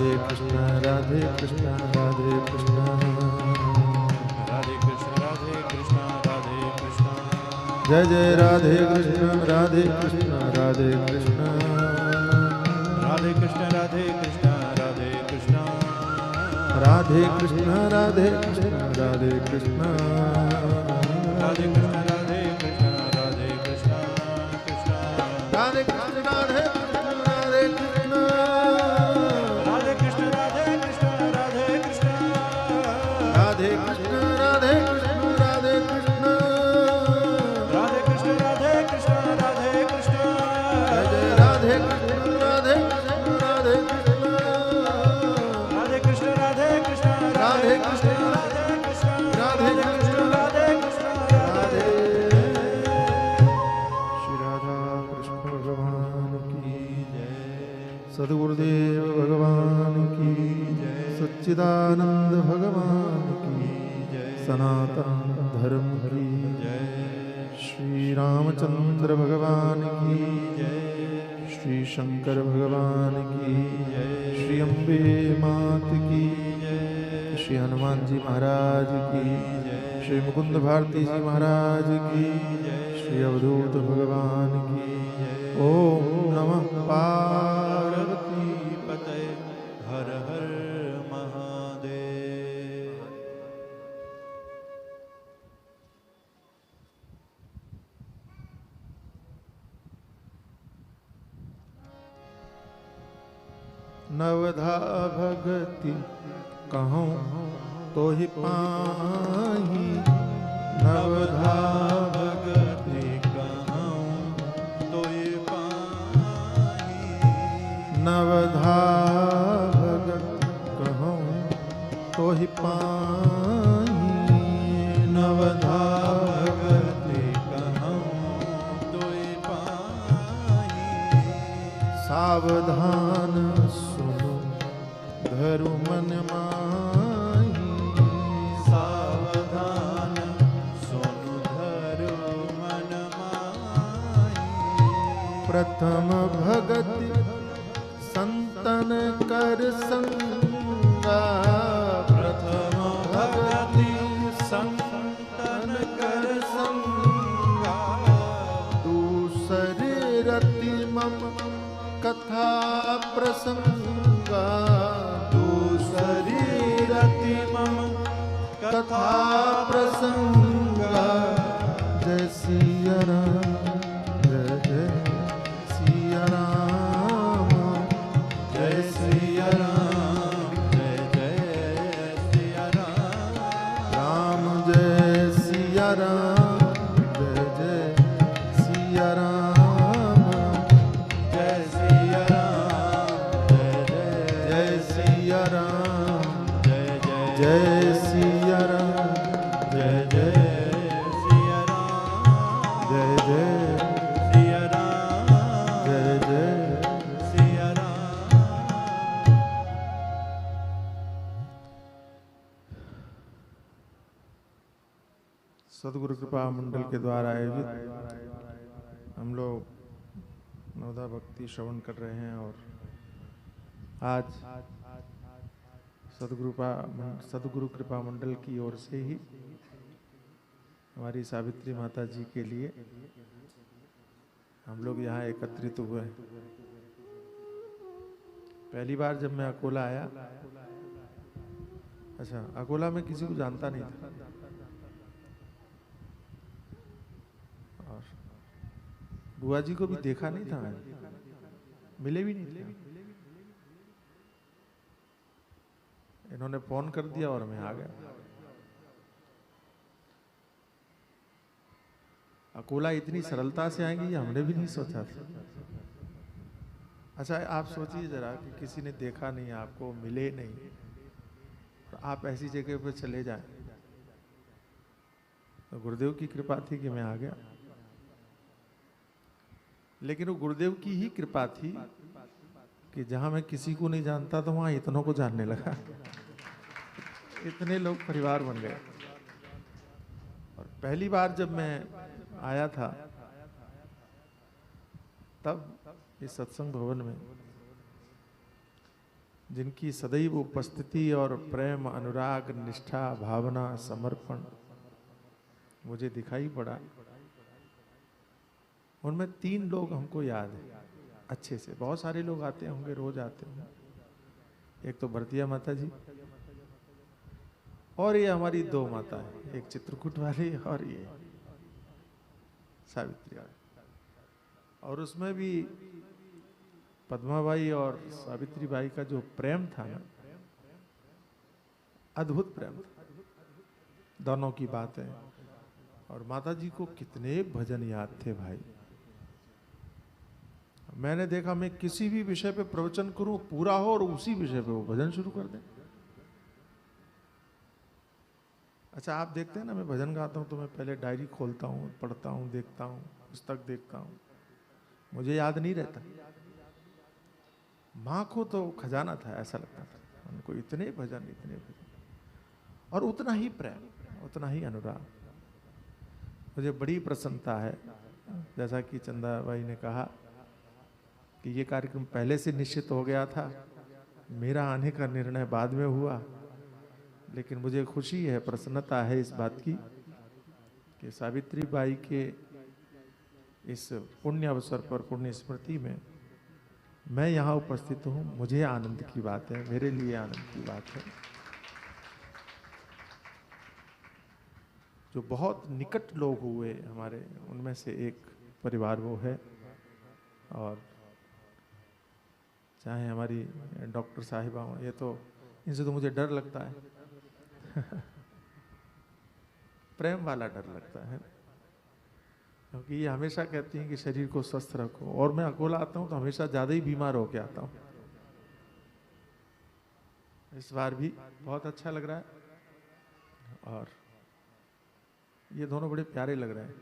राधे कृष्ण राधे कृष्ण राधे कृष्ण राधे कृष्ण राधे कृष्ण राधे कृष्ण जय जय राधे कृष्ण राधे कृष्ण राधे कृष्ण राधे कृष्ण राधे कृष्ण राधे कृष्ण राधे कृष्ण राधे कृष्ण राधे कृष्ण राधे कृष्ण राधे कृष्ण राधे कृष्ण कृष्ण राधे कृष्ण राधे कृष्ण राधे कृष्ण राधे कृष्ण राधे कृष्ण राधे कृष्ण राधे कृष्ण राधे कृष्ण राधे कृष्ण राधे कृष्ण राधे कृष्ण राधे कृष्ण जय जय राधे कृष्ण राधे कृष्ण राधे कृष्ण राधे कृष्ण राधे कृष्ण राधे कृष्ण राधे कृष्ण राधे कृष्ण राधे कृष्ण राधे श्री राधा कृष्ण भगवान की सद्गुरुदेव भगवान की सच्चिदानंद भगवान की सनातन धर्म की श्री रामचंद्र भगवान की श्री शंकर भगवान की श्री अम्बे मात की श्री हनुमान जी महाराज की श्री मुकुंद भारती जी महाराज की श्री अवधूत भगवान की ओम नमः पार्वती पते हर हर महादेव। नवधा भगति कहूँ तो ही पाही नवधा भगति कहूँ तो ये पाही नवधा भगत कहूँ तो ही पाही नवधा भगति कहूँ तो ये पाही सावधान सुनो धरु मन माही सावधान सुनु धरो मन माही प्रथम भगति संतन कर संगा प्रथम भगति संतन कर संगा दूसरे रति मम कथा प्रसंगा दूसरी रति मम कथा प्रसंगा जय सिया राम जय जय सिया राम जय सिया राम जय जय सिया राम राम जय सिया राम जय जय सिया राम जय सिया राम जय जय सिया राम जय जय जय सिया राम जय जय सिया राम जय जय सिया राम जय जय सिया राम। सदगुरु कृपा मंडल के द्वारा आयोजित हम लोग नवदा भक्ति श्रवण कर रहे हैं और आज सदगुरु कृपा मंडल की ओर से ही हमारी सावित्री माता जी के लिए हम लोग यहाँ एकत्रित हुए हैं। पहली बार जब मैं अकोला आया, अच्छा अकोला में किसी को जानता नहीं था और बुआ जी को भी देखा नहीं था, मैंने मिले भी नहीं थे। इन्होंने फोन कर दिया और मैं आ गया। अकोला इतनी सरलता से आएंगी हमने भी नहीं सोचा था। अच्छा आप सोचिए जरा कि किसी ने देखा नहीं, आपको मिले नहीं और आप ऐसी जगह पर चले जाएं, तो गुरुदेव की कृपा थी कि मैं आ गया। लेकिन वो गुरुदेव की ही कृपा थी कि जहां मैं किसी को नहीं जानता तो वहां इतनों को जानने लगा। इतने लोग परिवार बन गए। और पहली बार जब मैं आया था तब इस सत्संग भवन में जिनकी सदैव उपस्थिति और प्रेम, अनुराग, निष्ठा, भावना, समर्पण मुझे दिखाई पड़ा। उनमें 3 लोग हमको याद है अच्छे से। बहुत सारे लोग आते होंगे, रोज आते होंगे। एक तो भरतिया माता जी, और ये हमारी 2 माता है, एक चित्रकूट वाली और ये सावित्री वाली। और उसमें भी पद्माबाई और सावित्री बाई का जो प्रेम था ना, अद्भुत प्रेम था। दोनों की बातें। और माता जी को कितने भजन याद थे भाई। मैंने देखा, मैं किसी भी विषय पे प्रवचन करूं, पूरा हो और उसी विषय पे वो भजन शुरू कर दें। अच्छा, आप देखते हैं ना, मैं भजन गाता हूं तो मैं पहले डायरी खोलता हूं, पढ़ता हूं, देखता हूं, पुस्तक देखता हूं, मुझे याद नहीं रहता। माँ को तो खजाना था, ऐसा लगता था उनको। इतने भजन, और उतना ही प्रेम, उतना ही अनुराग। मुझे बड़ी प्रसन्नता है, जैसा कि चंदा भाई ने कहा कि ये कार्यक्रम पहले से निश्चित हो गया था, मेरा आने का निर्णय बाद में हुआ। लेकिन मुझे खुशी है, प्रसन्नता है इस बात की कि सावित्री बाई के इस पुण्य अवसर पर, पुण्य स्मृति में मैं यहाँ उपस्थित हूँ। मुझे आनंद की बात है, मेरे लिए आनंद की बात है। जो बहुत निकट लोग हुए हमारे, उनमें से एक परिवार वो है। और चाहे हमारी डॉक्टर साहिबा हो, ये तो, इनसे तो मुझे डर लगता है प्रेम वाला डर लगता है, क्योंकि ये हमेशा कहती हैं कि शरीर को स्वस्थ रखो। और मैं अकेला आता हूँ तो हमेशा ज़्यादा ही बीमार होके आता हूँ। इस बार भी बहुत अच्छा लग रहा है, और ये दोनों बड़े प्यारे लग रहे हैं।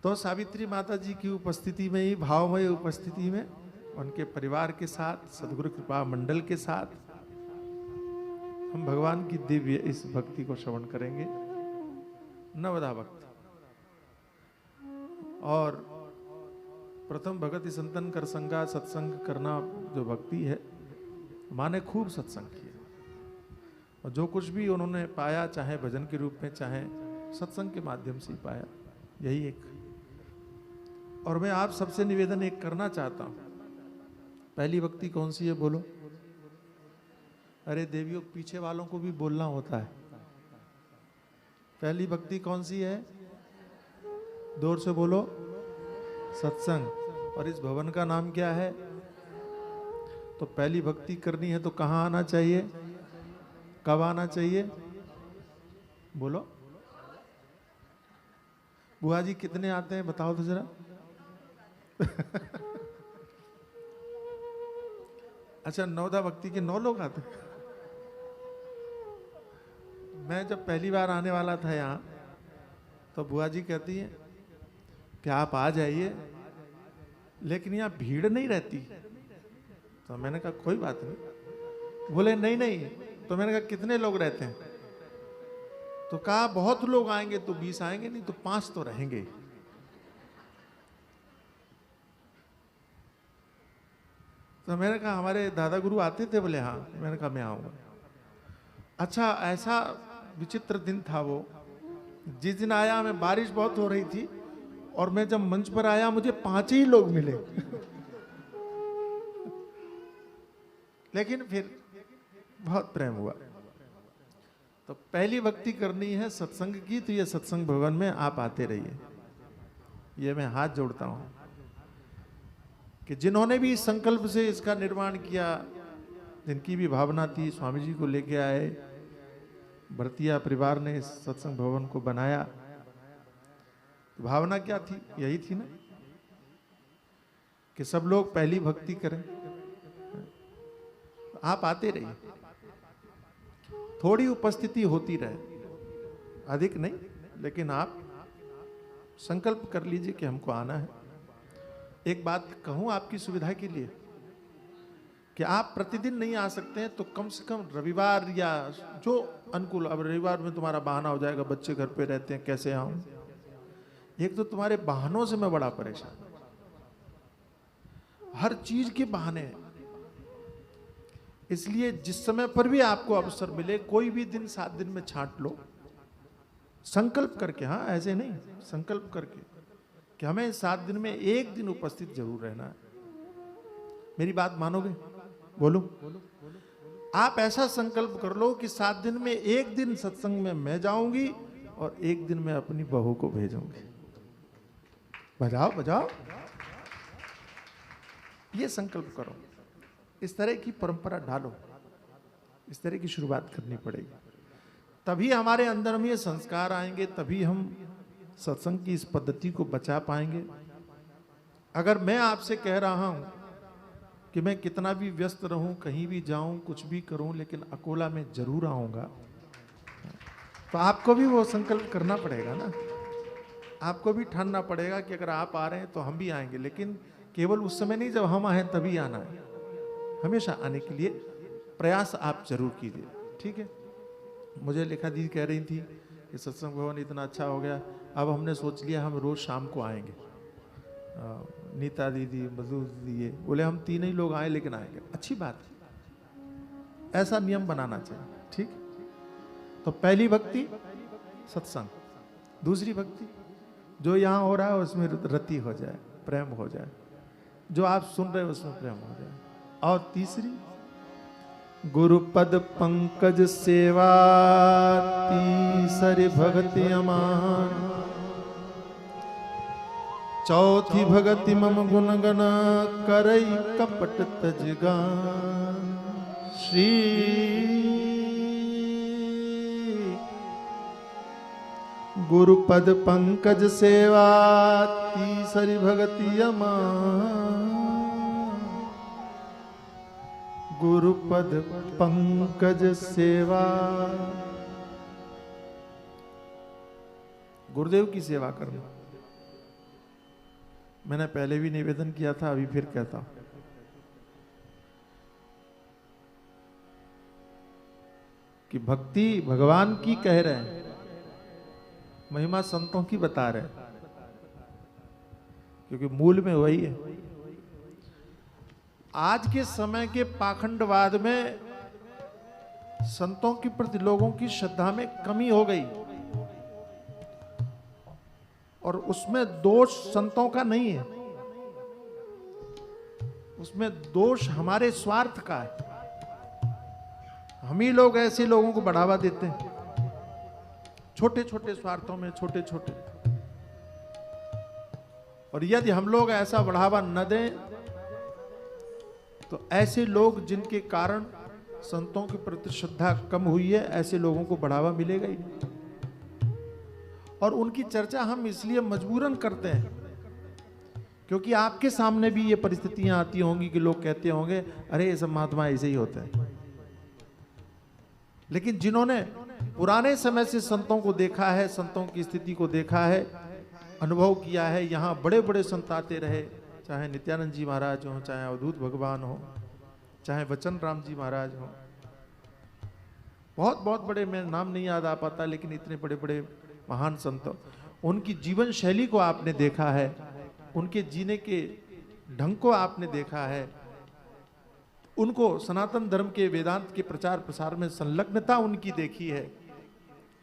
तो सावित्री माता जी की उपस्थिति में ही, भावमय उपस्थिति में, उनके परिवार के साथ, सदगुरु कृपा मंडल के साथ हम भगवान की दिव्य इस भक्ति को श्रवण करेंगे। नवदा भक्त। और प्रथम भगति संतन कर संगा, सत्संग करना जो भक्ति है, माँ ने खूब सत्संग किया। और जो कुछ भी उन्होंने पाया, चाहे भजन के रूप में, चाहे सत्संग के माध्यम से ही पाया, यही एक। और मैं आप सबसे निवेदन एक करना चाहता हूं। पहली भक्ति कौन सी है बोलो? अरे देवियों, पीछे वालों को भी बोलना होता है। पहली भक्ति कौन सी है? जोर से बोलो। सत्संग। और इस भवन का नाम क्या है? तो पहली भक्ति करनी है तो कहाँ आना चाहिए? कब आना चाहिए? बोलो। बुआ जी कितने आते हैं बताओ तो जरा। अच्छा, नवदा भक्ति के 9 लोग आते हैं। मैं जब पहली बार आने वाला था यहाँ, तो बुआ जी कहती है कि आप आ जाइए, लेकिन यहाँ भीड़ नहीं रहती। तो मैंने कहा कोई बात नहीं। बोले नहीं नहीं। तो मैंने कहा कितने लोग रहते हैं? तो कहा बहुत लोग आएंगे तो 20 आएंगे, नहीं तो 5 तो रहेंगे। तो मैंने कहा हमारे दादा गुरु आते थे? बोले हाँ। मैंने कहा मैं आऊंगा। अच्छा, ऐसा विचित्र दिन था वो। जिस दिन आया, मैं बारिश बहुत हो रही थी, और मैं जब मंच पर आया मुझे 5 ही लोग मिले। लेकिन फिर बहुत प्रेम हुआ। तो पहली भक्ति करनी है सत्संग की, तो ये सत्संग भवन में आप आते रहिए। ये मैं हाथ जोड़ता हूं कि जिन्होंने भी इस संकल्प से इसका निर्माण किया, जिनकी भी भावना थी, स्वामी जी को लेके आए, भरतिया परिवार ने इस सत्संग भवन को बनाया। भावना क्या थी? यही थी ना कि सब लोग पहली भक्ति करें। आप आते रहिए, थोड़ी उपस्थिति होती रहे, अधिक नहीं, लेकिन आप संकल्प कर लीजिए कि हमको आना है। एक बात कहूं आपकी सुविधा के लिए कि आप प्रतिदिन नहीं आ सकते हैं तो कम से कम रविवार या जो अनुकूल। अब रविवार में तुम्हारा बहाना हो जाएगा, बच्चे घर पे रहते हैं, कैसे आऊं? एक तो तुम्हारे बहानों से मैं बड़ा परेशान, हर चीज के बहाने हैं। इसलिए जिस समय पर भी आपको अवसर मिले, कोई भी दिन 7 दिन में छांट लो, संकल्प करके, हाँ ऐसे नहीं, संकल्प करके कि हमें 7 दिन में 1 दिन उपस्थित जरूर रहना है। मेरी बात मानोगे? बोलो। आप ऐसा संकल्प कर लो कि 7 दिन में 1 दिन सत्संग में मैं जाऊंगी और 1 दिन में अपनी बहू को भेजूंगी। बजाओ बजाओ, ये संकल्प करो, इस तरह की परंपरा डालो, इस तरह की शुरुआत करनी पड़ेगी। तभी हमारे अंदर में ये संस्कार आएंगे, तभी हम सत्संग की इस पद्धति को बचा पाएंगे। अगर मैं आपसे कह रहा हूं कि मैं कितना भी व्यस्त रहूं, कहीं भी जाऊं, कुछ भी करूं, लेकिन अकोला में जरूर आऊंगा, तो आपको भी वो संकल्प करना पड़ेगा ना। आपको भी ठानना पड़ेगा कि अगर आप आ रहे हैं तो हम भी आएंगे, लेकिन केवल उस समय नहीं, जब हम आए तभी आना है। हमेशा आने के लिए प्रयास आप जरूर कीजिए, ठीक है। मुझे लेखा दीदी कह रही थी कि सत्संग भवन इतना अच्छा हो गया, अब हमने सोच लिया हम रोज शाम को आएंगे। नीता दीदी, मधु दीदी, ये बोले हम 3 ही लोग आए लेकिन आएंगे। अच्छी बात है, ऐसा नियम बनाना चाहिए, ठीक। तो पहली भक्ति सत्संग, दूसरी भक्ति जो यहाँ हो रहा है उसमें रति हो जाए, प्रेम हो जाए, जो आप सुन रहे हो उसमें प्रेम हो जाए। और तीसरी गुरुपद पंकज सेवा, तीसरी भक्ति अमान, चौथी भगति मम गुण गण करई कपट तजगान। श्री गुरुपद पंकज सेवा, तीसरी भगति अमान, गुरुपद पंकज सेवा। गुरुदेव की सेवा करना, मैंने पहले भी निवेदन किया था, अभी फिर कहता हूं। कि भक्ति भगवान की कह रहे हैं, महिमा संतों की बता रहे हैं, क्योंकि मूल में वही है। आज के समय के पाखंडवाद में संतों के प्रति लोगों की श्रद्धा में कमी हो गई, और उसमें दोष संतों का नहीं है, उसमें दोष हमारे स्वार्थ का है। हम ही लोग ऐसे लोगों को बढ़ावा देते हैं, छोटे छोटे स्वार्थों में, छोटे छोटे। और यदि हम लोग ऐसा बढ़ावा न दें तो ऐसे लोग जिनके कारण संतों के प्रति श्रद्धा कम हुई है, ऐसे लोगों को बढ़ावा मिलेगा ही नहीं। और उनकी चर्चा हम इसलिए मजबूरन करते हैं क्योंकि आपके सामने भी ये परिस्थितियां आती होंगी कि लोग कहते होंगे अरे ये सब महात्मा ऐसे ही होते हैं। लेकिन जिन्होंने पुराने समय से संतों को देखा है, संतों की स्थिति को देखा है, अनुभव किया है, यहाँ बड़े बड़े संत आते रहे, चाहे नित्यानंद जी महाराज हो, चाहे अवधूत भगवान हो, चाहे वचन राम जी महाराज हो, बहुत बहुत बड़े, मैं नाम नहीं याद आ पाता, लेकिन इतने बड़े बड़े महान संत, उनकी जीवन शैली को आपने देखा है, उनके जीने के ढंग को आपने देखा है, उनको सनातन धर्म के वेदांत के प्रचार प्रसार में संलग्नता उनकी देखी है,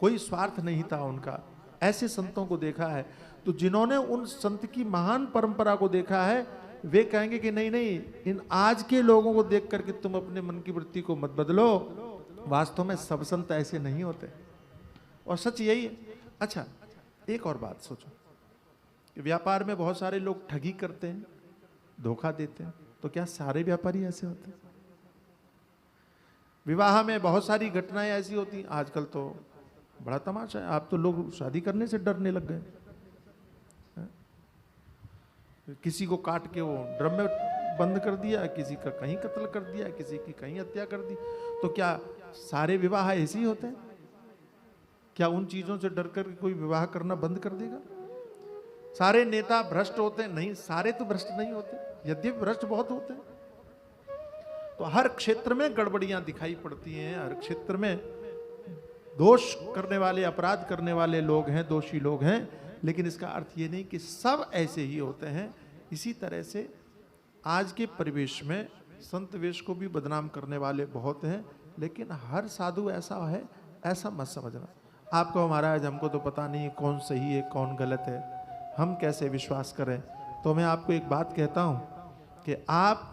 कोई स्वार्थ नहीं था उनका, ऐसे संतों को देखा है। तो जिन्होंने उन संत की महान परंपरा को देखा है, वे कहेंगे कि नहीं नहीं, इन आज के लोगों को देख करके तुम अपने मन की वृत्ति को मत बदलो, वास्तव में सब संत ऐसे नहीं होते, और सच यही है। अच्छा, एक और बात सोचो, व्यापार में बहुत सारे लोग ठगी करते हैं, धोखा देते हैं, तो क्या सारे व्यापारी ऐसे होते हैं? विवाह में बहुत सारी घटनाएं ऐसी होती हैं, आजकल तो बड़ा तमाशा है, आप तो लोग शादी करने से डरने लग गए। किसी को काट के वो ड्रम में बंद कर दिया, किसी का कहीं कत्ल कर दिया, किसी की कहीं हत्या कर दी। तो क्या सारे विवाह ऐसे ही होते हैं? क्या उन चीजों से डर कर कोई विवाह करना बंद कर देगा? सारे नेता भ्रष्ट होते हैं? नहीं, सारे तो भ्रष्ट नहीं होते, यद्यपि भ्रष्ट बहुत होते हैं। तो हर क्षेत्र में गड़बड़ियां दिखाई पड़ती हैं, हर क्षेत्र में दोष करने वाले, अपराध करने वाले लोग हैं, दोषी लोग हैं, लेकिन इसका अर्थ ये नहीं कि सब ऐसे ही होते हैं। इसी तरह से आज के परिवेश में संत वेश को भी बदनाम करने वाले बहुत हैं, लेकिन हर साधु ऐसा है ऐसा मत समझना। आपको महाराज हमको तो पता नहीं कौन सही है कौन गलत है, हम कैसे विश्वास करें। तो मैं आपको एक बात कहता हूं कि आप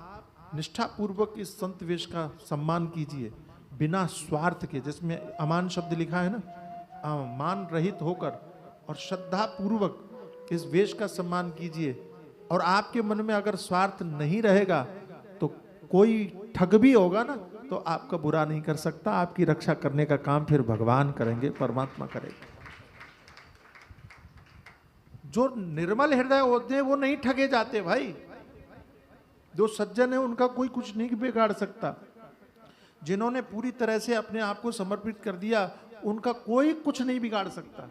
निष्ठापूर्वक इस संत वेश का सम्मान कीजिए बिना स्वार्थ के, जिसमें अमान शब्द लिखा है ना, मान रहित होकर और श्रद्धा पूर्वक इस वेश का सम्मान कीजिए। और आपके मन में अगर स्वार्थ नहीं रहेगा तो कोई ठग भी होगा ना तो आपका बुरा नहीं कर सकता, आपकी रक्षा करने का काम फिर भगवान करेंगे, परमात्मा करेंगे। जो निर्मल हृदय होते हैं वो नहीं ठगे जाते भाई। जो सज्जन है उनका कोई कुछ नहीं बिगाड़ सकता। जिन्होंने पूरी तरह से अपने आप को समर्पित कर दिया उनका कोई कुछ नहीं बिगाड़ सकता।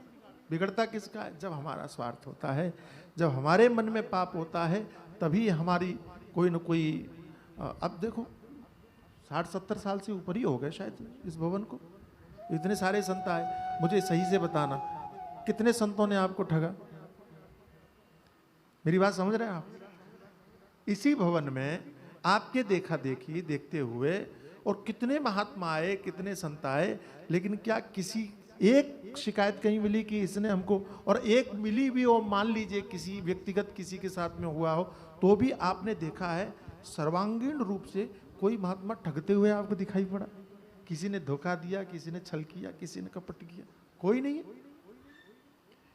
बिगड़ता किसका है? जब हमारा स्वार्थ होता है, जब हमारे मन में पाप होता है, तभी हमारी कोई न कोई। अब देखो 60-70 साल से ऊपर ही हो गए शायद इस भवन को, इतने सारे संत आए। मुझे सही से बताना कितने संतों ने आपको ठगा? मेरी बात समझ रहे हैं आप? इसी भवन में आपके देखा देखी देखते हुए और कितने महात्मा आए, कितने संत आए, लेकिन क्या किसी एक शिकायत कहीं मिली कि इसने हमको, और एक मिली भी हो मान लीजिए किसी व्यक्तिगत किसी के साथ में हुआ हो, तो भी आपने देखा है सर्वांगीण रूप से कोई महात्मा ठगते हुए आपको दिखाई पड़ा? किसी ने धोखा दिया, किसी ने छल किया, किसी ने कपट किया? कोई नहीं है।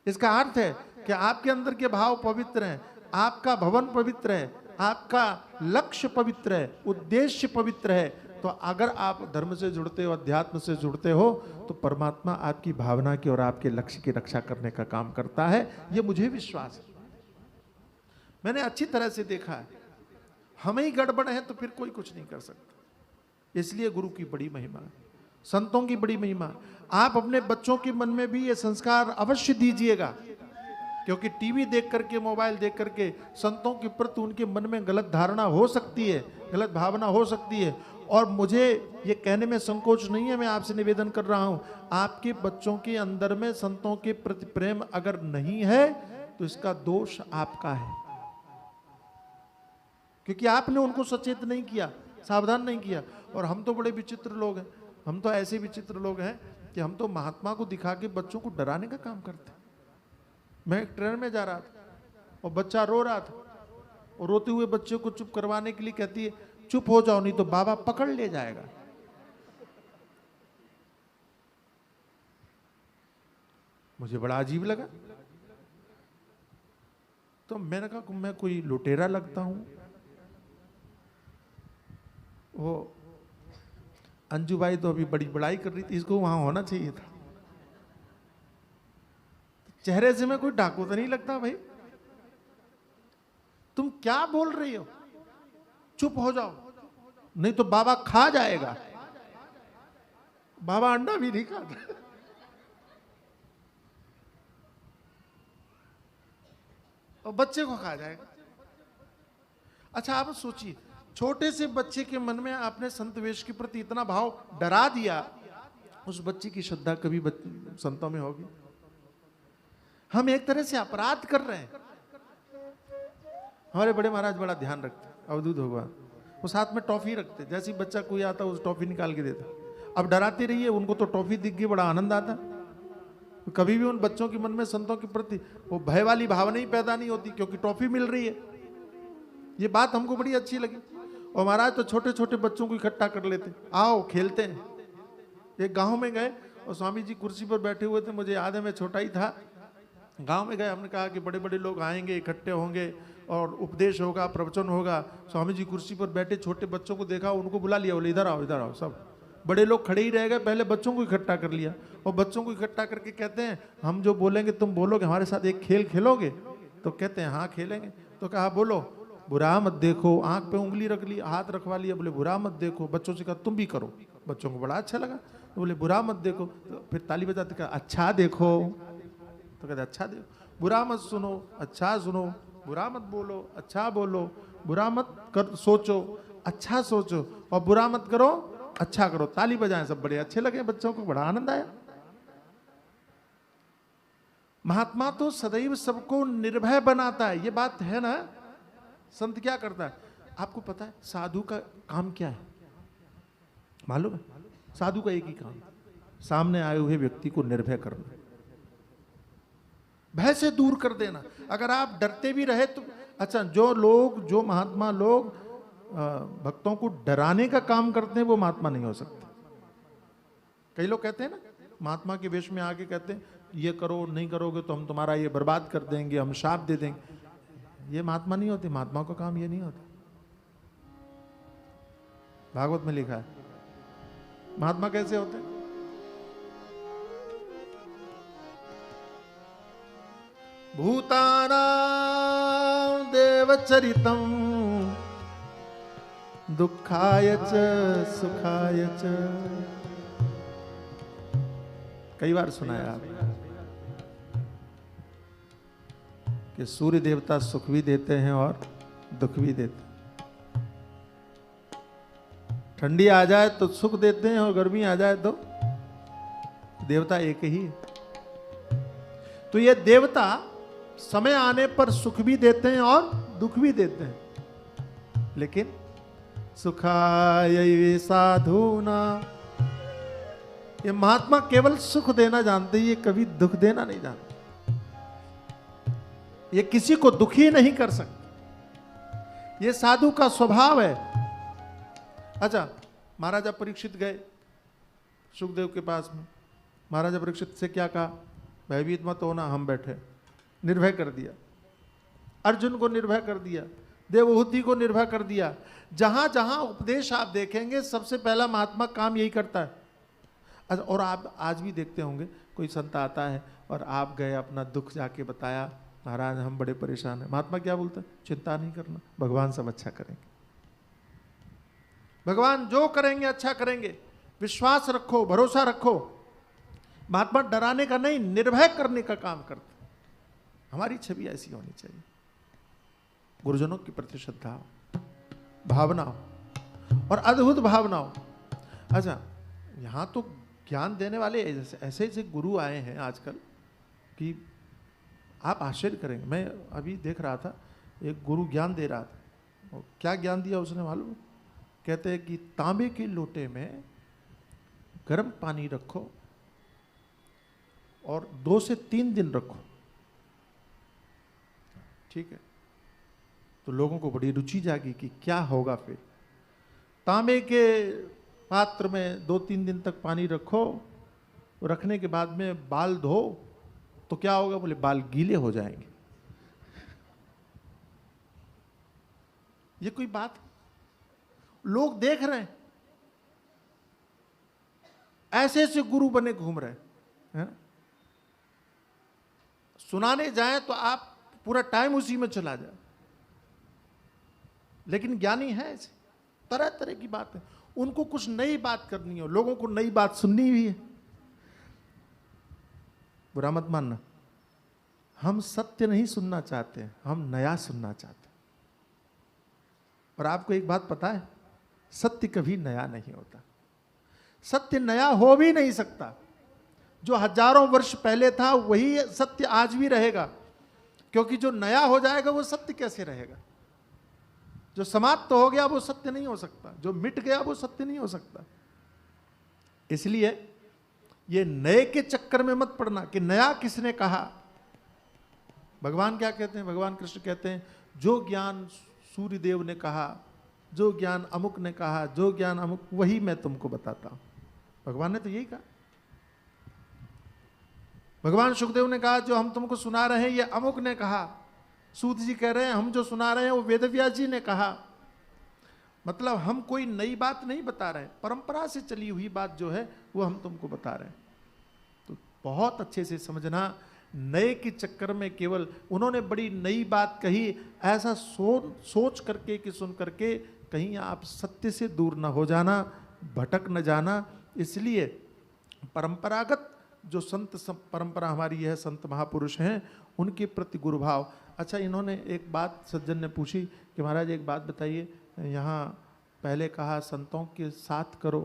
इसका अर्थ है कि आपके अंदर के भाव पवित्र हैं, आपका भवन पवित्र है, आपका लक्ष्य पवित्र है, उद्देश्य पवित्र है। तो अगर आप धर्म से जुड़ते हो, अध्यात्म से जुड़ते हो, तो परमात्मा आपकी भावना की और आपके लक्ष्य की रक्षा करने का काम करता है। यह मुझे विश्वास है, मैंने अच्छी तरह से देखा है। हमें ही गड़बड़ है तो फिर कोई कुछ नहीं कर सकता। इसलिए गुरु की बड़ी महिमा, संतों की बड़ी महिमा। आप अपने बच्चों के मन में भी ये संस्कार अवश्य दीजिएगा, क्योंकि टीवी देख करके, मोबाइल देख करके संतों के प्रति उनके मन में गलत धारणा हो सकती है, गलत भावना हो सकती है। और मुझे ये कहने में संकोच नहीं है, मैं आपसे निवेदन कर रहा हूं, आपके बच्चों के अंदर में संतों के प्रति प्रेम अगर नहीं है तो इसका दोष आपका है, क्योंकि आपने उनको सचेत नहीं किया, सावधान नहीं किया। और हम तो बड़े विचित्र लोग हैं, हम तो ऐसे विचित्र लोग हैं कि हम तो महात्मा को दिखा के बच्चों को डराने का काम करते हैं। मैं एक ट्रेन में जा रहा था और बच्चा रो रहा था, और रोते हुए बच्चे को चुप करवाने के लिए कहती है चुप हो जाओ नहीं तो बाबा पकड़ ले जाएगा। मुझे बड़ा अजीब लगा, तो मैंने कहा मैं कोई लुटेरा लगता हूं? वो अंजुबाई तो अभी बड़ी बड़ाई कर रही थी, इसको वहां होना चाहिए था। चेहरे से मैं कोई डाकू तो नहीं लगता भाई, तुम क्या बोल रही हो? चुप हो जाओ नहीं तो बाबा खा जाएगा। बाबा अंडा भी नहीं खाता। और बच्चे को खा जाएगा। अच्छा आप सोचिए, छोटे से बच्चे के मन में आपने संत वेश के प्रति इतना भाव डरा दिया, उस बच्चे की श्रद्धा कभी संतों में होगी? हम एक तरह से अपराध कर रहे हैं। हमारे बड़े महाराज बड़ा ध्यान रखते, अवधूत भगवान, वो साथ में टॉफी रखते, जैसे ही बच्चा कोई आता उस टॉफी निकाल के देता। अब डराते रहिए, उनको तो टॉफी दिख गई, बड़ा आनंद आता। कभी भी उन बच्चों के मन में संतों के प्रति वो भय वाली भावना ही पैदा नहीं होती, क्योंकि टॉफी मिल रही है। ये बात हमको बड़ी अच्छी लगी। और महाराज तो छोटे छोटे बच्चों को इकट्ठा कर लेते, आओ खेलते हैं। एक गांव में गए और स्वामी जी कुर्सी पर बैठे हुए थे, मुझे याद है मैं छोटा ही था। गांव में गए, हमने कहा कि बड़े बड़े लोग आएंगे, इकट्ठे होंगे और उपदेश होगा, प्रवचन होगा। स्वामी जी कुर्सी पर बैठे, छोटे बच्चों को देखा, उनको बुला लिया, बोले इधर आओ इधर आओ। सब बड़े लोग खड़े ही रह गए, पहले बच्चों को इकट्ठा कर लिया। और बच्चों को इकट्ठा करके कहते हैं हम जो बोलेंगे तुम बोलोगे, हमारे साथ एक खेल खेलोगे? तो कहते हैं हाँ खेलेंगे। तो कहा बोलो, बुरा मत देखो। आंख पे उंगली रख ली, हाथ रखवा लिया, बोले बुरा मत देखो। बच्चों से कहा तुम भी करो। बच्चों को बड़ा अच्छा लगा, तो बोले बुरा मत देखो। तो फिर ताली बजाते कहा अच्छा देखो, तो कहते अच्छा देखो। बुरा मत सुनो, अच्छा सुनो। बुरा मत बोलो, अच्छा बोलो। बुरा मत कर सोचो, अच्छा सोचो। और बुरा मत करो, अच्छा करो। ताली बजाएं, सब बड़े अच्छे लगे बच्चों को, बड़ा आनंद आया। महात्मा तो सदैव सबको निर्भय बनाता है, ये बात है ना। संत क्या करता है आपको पता है? साधु का काम क्या है मालूम है? साधु का एक ही काम, सामने आए हुए व्यक्ति को निर्भय करना, भय से दूर कर देना। अगर आप डरते भी रहे तो अच्छा, जो महात्मा लोग भक्तों को डराने का काम करते हैं वो महात्मा नहीं हो सकते। कई लोग कहते हैं ना, महात्मा के वेश में आके कहते हैं ये करो, नहीं करोगे तो हम तुम्हारा ये बर्बाद कर देंगे, हम शाप दे देंगे। ये महात्मा नहीं होते, महात्मा का काम ये नहीं होता। भागवत में लिखा है महात्मा कैसे होते हैं। भूतानां देवचरितं दुःखाय च सुखाय च। कई बार सुनाया आपने कि सूर्य देवता सुख भी देते हैं और दुख भी देते हैं। ठंडी आ जाए तो सुख देते हैं और गर्मी आ जाए तो देवता एक ही है। तो ये देवता समय आने पर सुख भी देते हैं और दुख भी देते हैं, लेकिन सुखाय साधुना, ये महात्मा केवल सुख देना जानते हैं, ये कभी दुख देना नहीं जानते। ये किसी को दुखी नहीं कर सकते, ये साधु का स्वभाव है। अच्छा, महाराजा परीक्षित गए सुखदेव के पास में, महाराजा परीक्षित से क्या कहा? भयभीत मत होना, हम बैठे। निर्भय कर दिया, अर्जुन को निर्भय कर दिया, देवहूति को निर्भय कर दिया। जहां जहां उपदेश आप देखेंगे सबसे पहला महात्मा काम यही करता है। और आप आज भी देखते होंगे, कोई संत आता है और आप गए अपना दुख जाके बताया, महाराज हम बड़े परेशान हैं। महात्मा क्या बोलता है? चिंता नहीं करना, भगवान सब अच्छा करेंगे, भगवान जो करेंगे अच्छा करेंगे, विश्वास रखो, भरोसा रखो। महात्मा डराने का नहीं, निर्भय करने का काम करते। हमारी छवि ऐसी होनी चाहिए, गुरुजनों के प्रति श्रद्धा, भावना और अद्भुत भावनाओं। अच्छा, यहां तो ज्ञान देने वाले ऐसे ऐसे गुरु आए हैं आजकल कि आप आश्चर्य करेंगे। मैं अभी देख रहा था, एक गुरु ज्ञान दे रहा था, और क्या ज्ञान दिया उसने मालूम? कहते हैं कि तांबे के लोटे में गर्म पानी रखो और 2 से 3 दिन रखो, ठीक है? तो लोगों को बड़ी रुचि जागी कि क्या होगा फिर। तांबे के पात्र में 2-3 दिन तक पानी रखो, रखने के बाद में बाल धो तो क्या होगा? बोले बाल गीले हो जाएंगे। ये कोई बात? लोग देख रहे हैं, ऐसे ऐसे गुरु बने घूम रहे हैं। सुनाने जाए तो आप पूरा टाइम उसी में चला जाए, लेकिन ज्ञानी है ऐसे तरह तरह की बात है। उनको कुछ नई बात करनी हो, लोगों को नई बात सुननी भी है। बुरा मत मानना, हम सत्य नहीं सुनना चाहते हैं, हम नया सुनना चाहते हैं। और आपको एक बात पता है, सत्य कभी नया नहीं होता, सत्य नया हो भी नहीं सकता। जो हजारों वर्ष पहले था वही सत्य आज भी रहेगा, क्योंकि जो नया हो जाएगा वो सत्य कैसे रहेगा? जो समाप्त तो हो गया वो सत्य नहीं हो सकता, जो मिट गया वो सत्य नहीं हो सकता। इसलिए ये नए के चक्कर में मत पड़ना कि नया किसने कहा। भगवान क्या कहते हैं? भगवान कृष्ण कहते हैं, जो ज्ञान सूर्यदेव ने कहा, जो ज्ञान अमुक ने कहा, जो ज्ञान अमुक, वही मैं तुमको बताता हूं। भगवान ने तो यही कहा। भगवान सुखदेव ने कहा, जो हम तुमको सुना रहे हैं ये अमुक ने कहा। सूत जी कह रहे हैं, हम जो सुना रहे हैं वो वेदव्यास जी ने कहा। मतलब हम कोई नई बात नहीं बता रहे, परंपरा से चली हुई बात जो है वो हम तुमको बता रहे हैं। तो बहुत अच्छे से समझना, नए के चक्कर में केवल उन्होंने बड़ी नई बात कही ऐसा सोच करके कि सुन करके कहीं आप सत्य से दूर न हो जाना, भटक न जाना। इसलिए परंपरागत जो संत परंपरा हमारी है, संत महापुरुष हैं, उनके प्रति गुरुभाव। अच्छा, इन्होंने एक बात सज्जन ने पूछी कि महाराज एक बात बताइए, यहाँ पहले कहा संतों के साथ करो,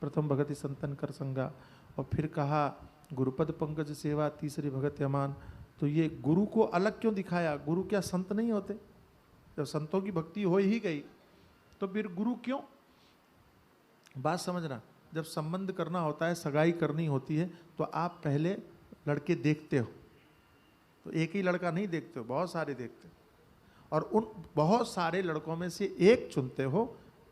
प्रथम भगति संतन कर संगा, और फिर कहा गुरुपद पंकज सेवा, तीसरी भगत यमान। तो ये गुरु को अलग क्यों दिखाया? गुरु क्या संत नहीं होते? जब संतों की भक्ति हो ही गई तो फिर गुरु क्यों? बात समझना, जब संबंध करना होता है, सगाई करनी होती है, तो आप पहले लड़के देखते हो। तो एक ही लड़का नहीं देखते हो, बहुत सारे देखते हो, और उन बहुत सारे लड़कों में से एक चुनते हो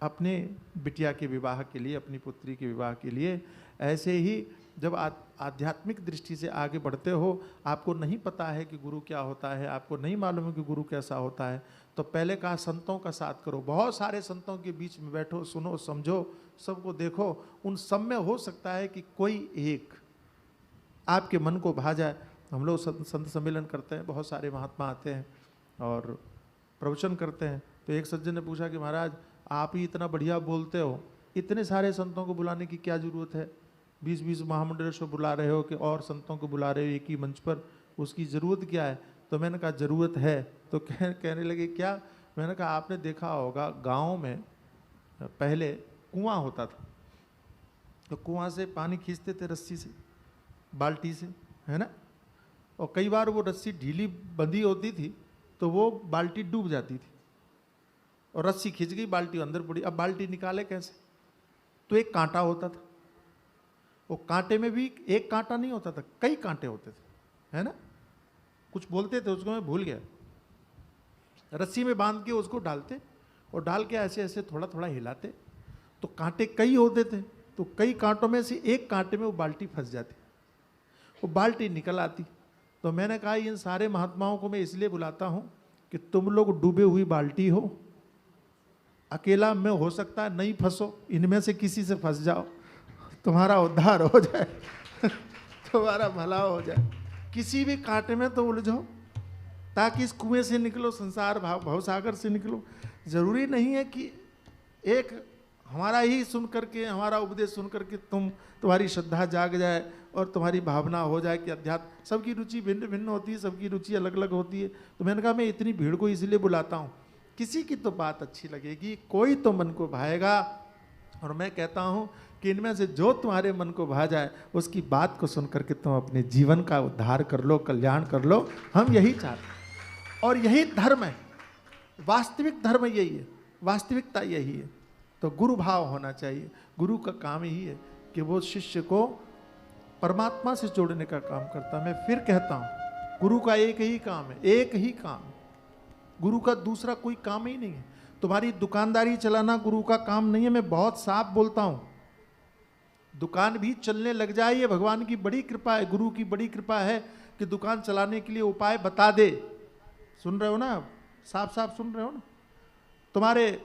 अपने बिटिया के विवाह के लिए, अपनी पुत्री के विवाह के लिए। ऐसे ही जब आध्यात्मिक दृष्टि से आगे बढ़ते हो, आपको नहीं पता है कि गुरु क्या होता है, आपको नहीं मालूम है कि गुरु कैसा होता है, तो पहले कहा संतों का साथ करो। बहुत सारे संतों के बीच में बैठो, सुनो, समझो, सबको देखो। उन सब में हो सकता है कि कोई एक आपके मन को भा जाए। हम लोग संत सम्मेलन करते हैं, बहुत सारे महात्मा आते हैं और प्रवचन करते हैं। तो एक सज्जन ने पूछा कि महाराज आप ही इतना बढ़िया बोलते हो, इतने सारे संतों को बुलाने की क्या जरूरत है? 20-20 महामंडलेश्वर बुला रहे हो कि और संतों को बुला रहे हो एक ही मंच पर, उसकी ज़रूरत क्या है? तो मैंने कहा ज़रूरत है। तो कहने लगे क्या? मैंने कहा आपने देखा होगा गाँव में पहले कुआं होता था, तो कुआं से पानी खींचते थे रस्सी से, बाल्टी से, है ना? और कई बार वो रस्सी ढीली बंधी होती थी तो वो बाल्टी डूब जाती थी, और रस्सी खिंच गई, बाल्टी अंदर पड़ी। अब बाल्टी निकाले कैसे? तो एक कांटा होता था, वो कांटे में भी एक कांटा नहीं होता था, कई कांटे होते थे, है ना? कुछ बोलते थे उसको, मैं भूल गया। रस्सी में बांध के उसको डालते, और डाल के ऐसे ऐसे थोड़ा थोड़ा हिलाते, तो कांटे कई होते थे, तो कई कांटों में से एक कांटे में वो बाल्टी फंस जाती, वो बाल्टी निकल आती। तो मैंने कहा इन सारे महात्माओं को मैं इसलिए बुलाता हूँ कि तुम लोग डूबे हुई बाल्टी हो, अकेला मैं हो सकता है नहीं फंसो, इनमें से किसी से फंस जाओ, तुम्हारा उद्धार हो जाए तुम्हारा भला हो जाए। किसी भी कांटे में तो उलझो, ताकि इस कुएं से निकलो, संसार भवसागर से निकलो। जरूरी नहीं है कि एक हमारा ही सुन करके, हमारा उपदेश सुन करके तुम्हारी श्रद्धा जाग जाए और तुम्हारी भावना हो जाए कि अध्यात्म। सबकी रुचि भिन्न भिन्न होती है, सबकी रुचि अलग अलग होती है। तो मैंने कहा मैं इतनी भीड़ को इसलिए बुलाता हूँ, किसी की तो बात अच्छी लगेगी, कोई तो मन को भाएगा। और मैं कहता हूँ कि इनमें से जो तुम्हारे मन को भा जाए, उसकी बात को सुन करके तुम अपने जीवन का उद्धार कर लो, कल्याण कर लो। हम यही चाहते हैं, और यही धर्म है, वास्तविक धर्म यही है, वास्तविकता यही है। तो गुरु भाव होना चाहिए। गुरु का काम ही है कि वो शिष्य को परमात्मा से जोड़ने का काम करता है। मैं फिर कहता हूँ, गुरु का एक ही काम है, एक ही काम। गुरु का दूसरा कोई काम ही नहीं है। तुम्हारी दुकानदारी चलाना गुरु का काम नहीं है। मैं बहुत साफ बोलता हूँ, दुकान भी चलने लग जाए, ये भगवान की बड़ी कृपा है, गुरु की बड़ी कृपा है कि दुकान चलाने के लिए उपाय बता दे। सुन रहे हो ना? साफ साफ सुन रहे हो ना? तुम्हारे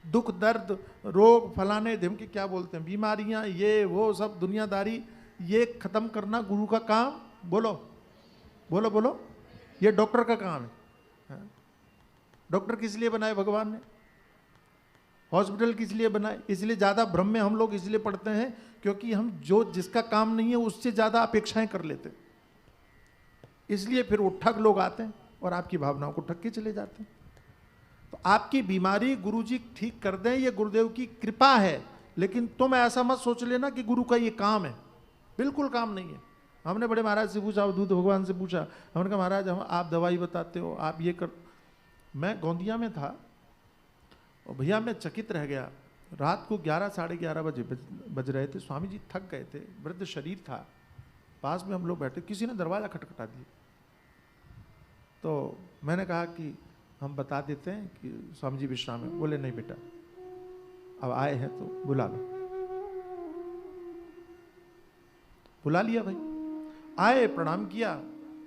दुख दर्द रोग फलाने ढिमके क्या बोलते हैं, बीमारियां, ये वो सब दुनियादारी, ये खत्म करना गुरु का काम। बोलो बोलो बोलो, ये डॉक्टर का काम है। डॉक्टर किस लिए बनाए भगवान ने? हॉस्पिटल किस लिए बनाए? इसलिए ज़्यादा भ्रम में हम लोग इसलिए पढ़ते हैं क्योंकि हम जो जिसका काम नहीं है उससे ज़्यादा अपेक्षाएं कर लेते हैं। इसलिए फिर वो ठग लोग आते हैं और आपकी भावनाओं को ठग के चले जाते हैं। तो आपकी बीमारी गुरुजी ठीक कर दें, ये गुरुदेव की कृपा है। लेकिन तुम ऐसा मत सोच लेना कि गुरु का ये काम है, बिल्कुल काम नहीं है। हमने बड़े महाराज से पूछा, अवधूत भगवान से पूछा, हमने कहा महाराज आप दवाई बताते हो, आप ये कर। मैं गोंदिया में था और भैया मैं चकित रह गया। रात को 11 साढ़े 11 बजे बज रहे थे। स्वामी जी थक गए थे, वृद्ध शरीर था, पास में हम लोग बैठे, किसी ने दरवाज़ा खटखटा दिया। तो मैंने कहा कि हम बता देते हैं कि स्वामी जी विश्राम है। बोले नहीं बेटा, अब आए हैं तो बुला लो। बुला लिया भाई, आए, प्रणाम किया,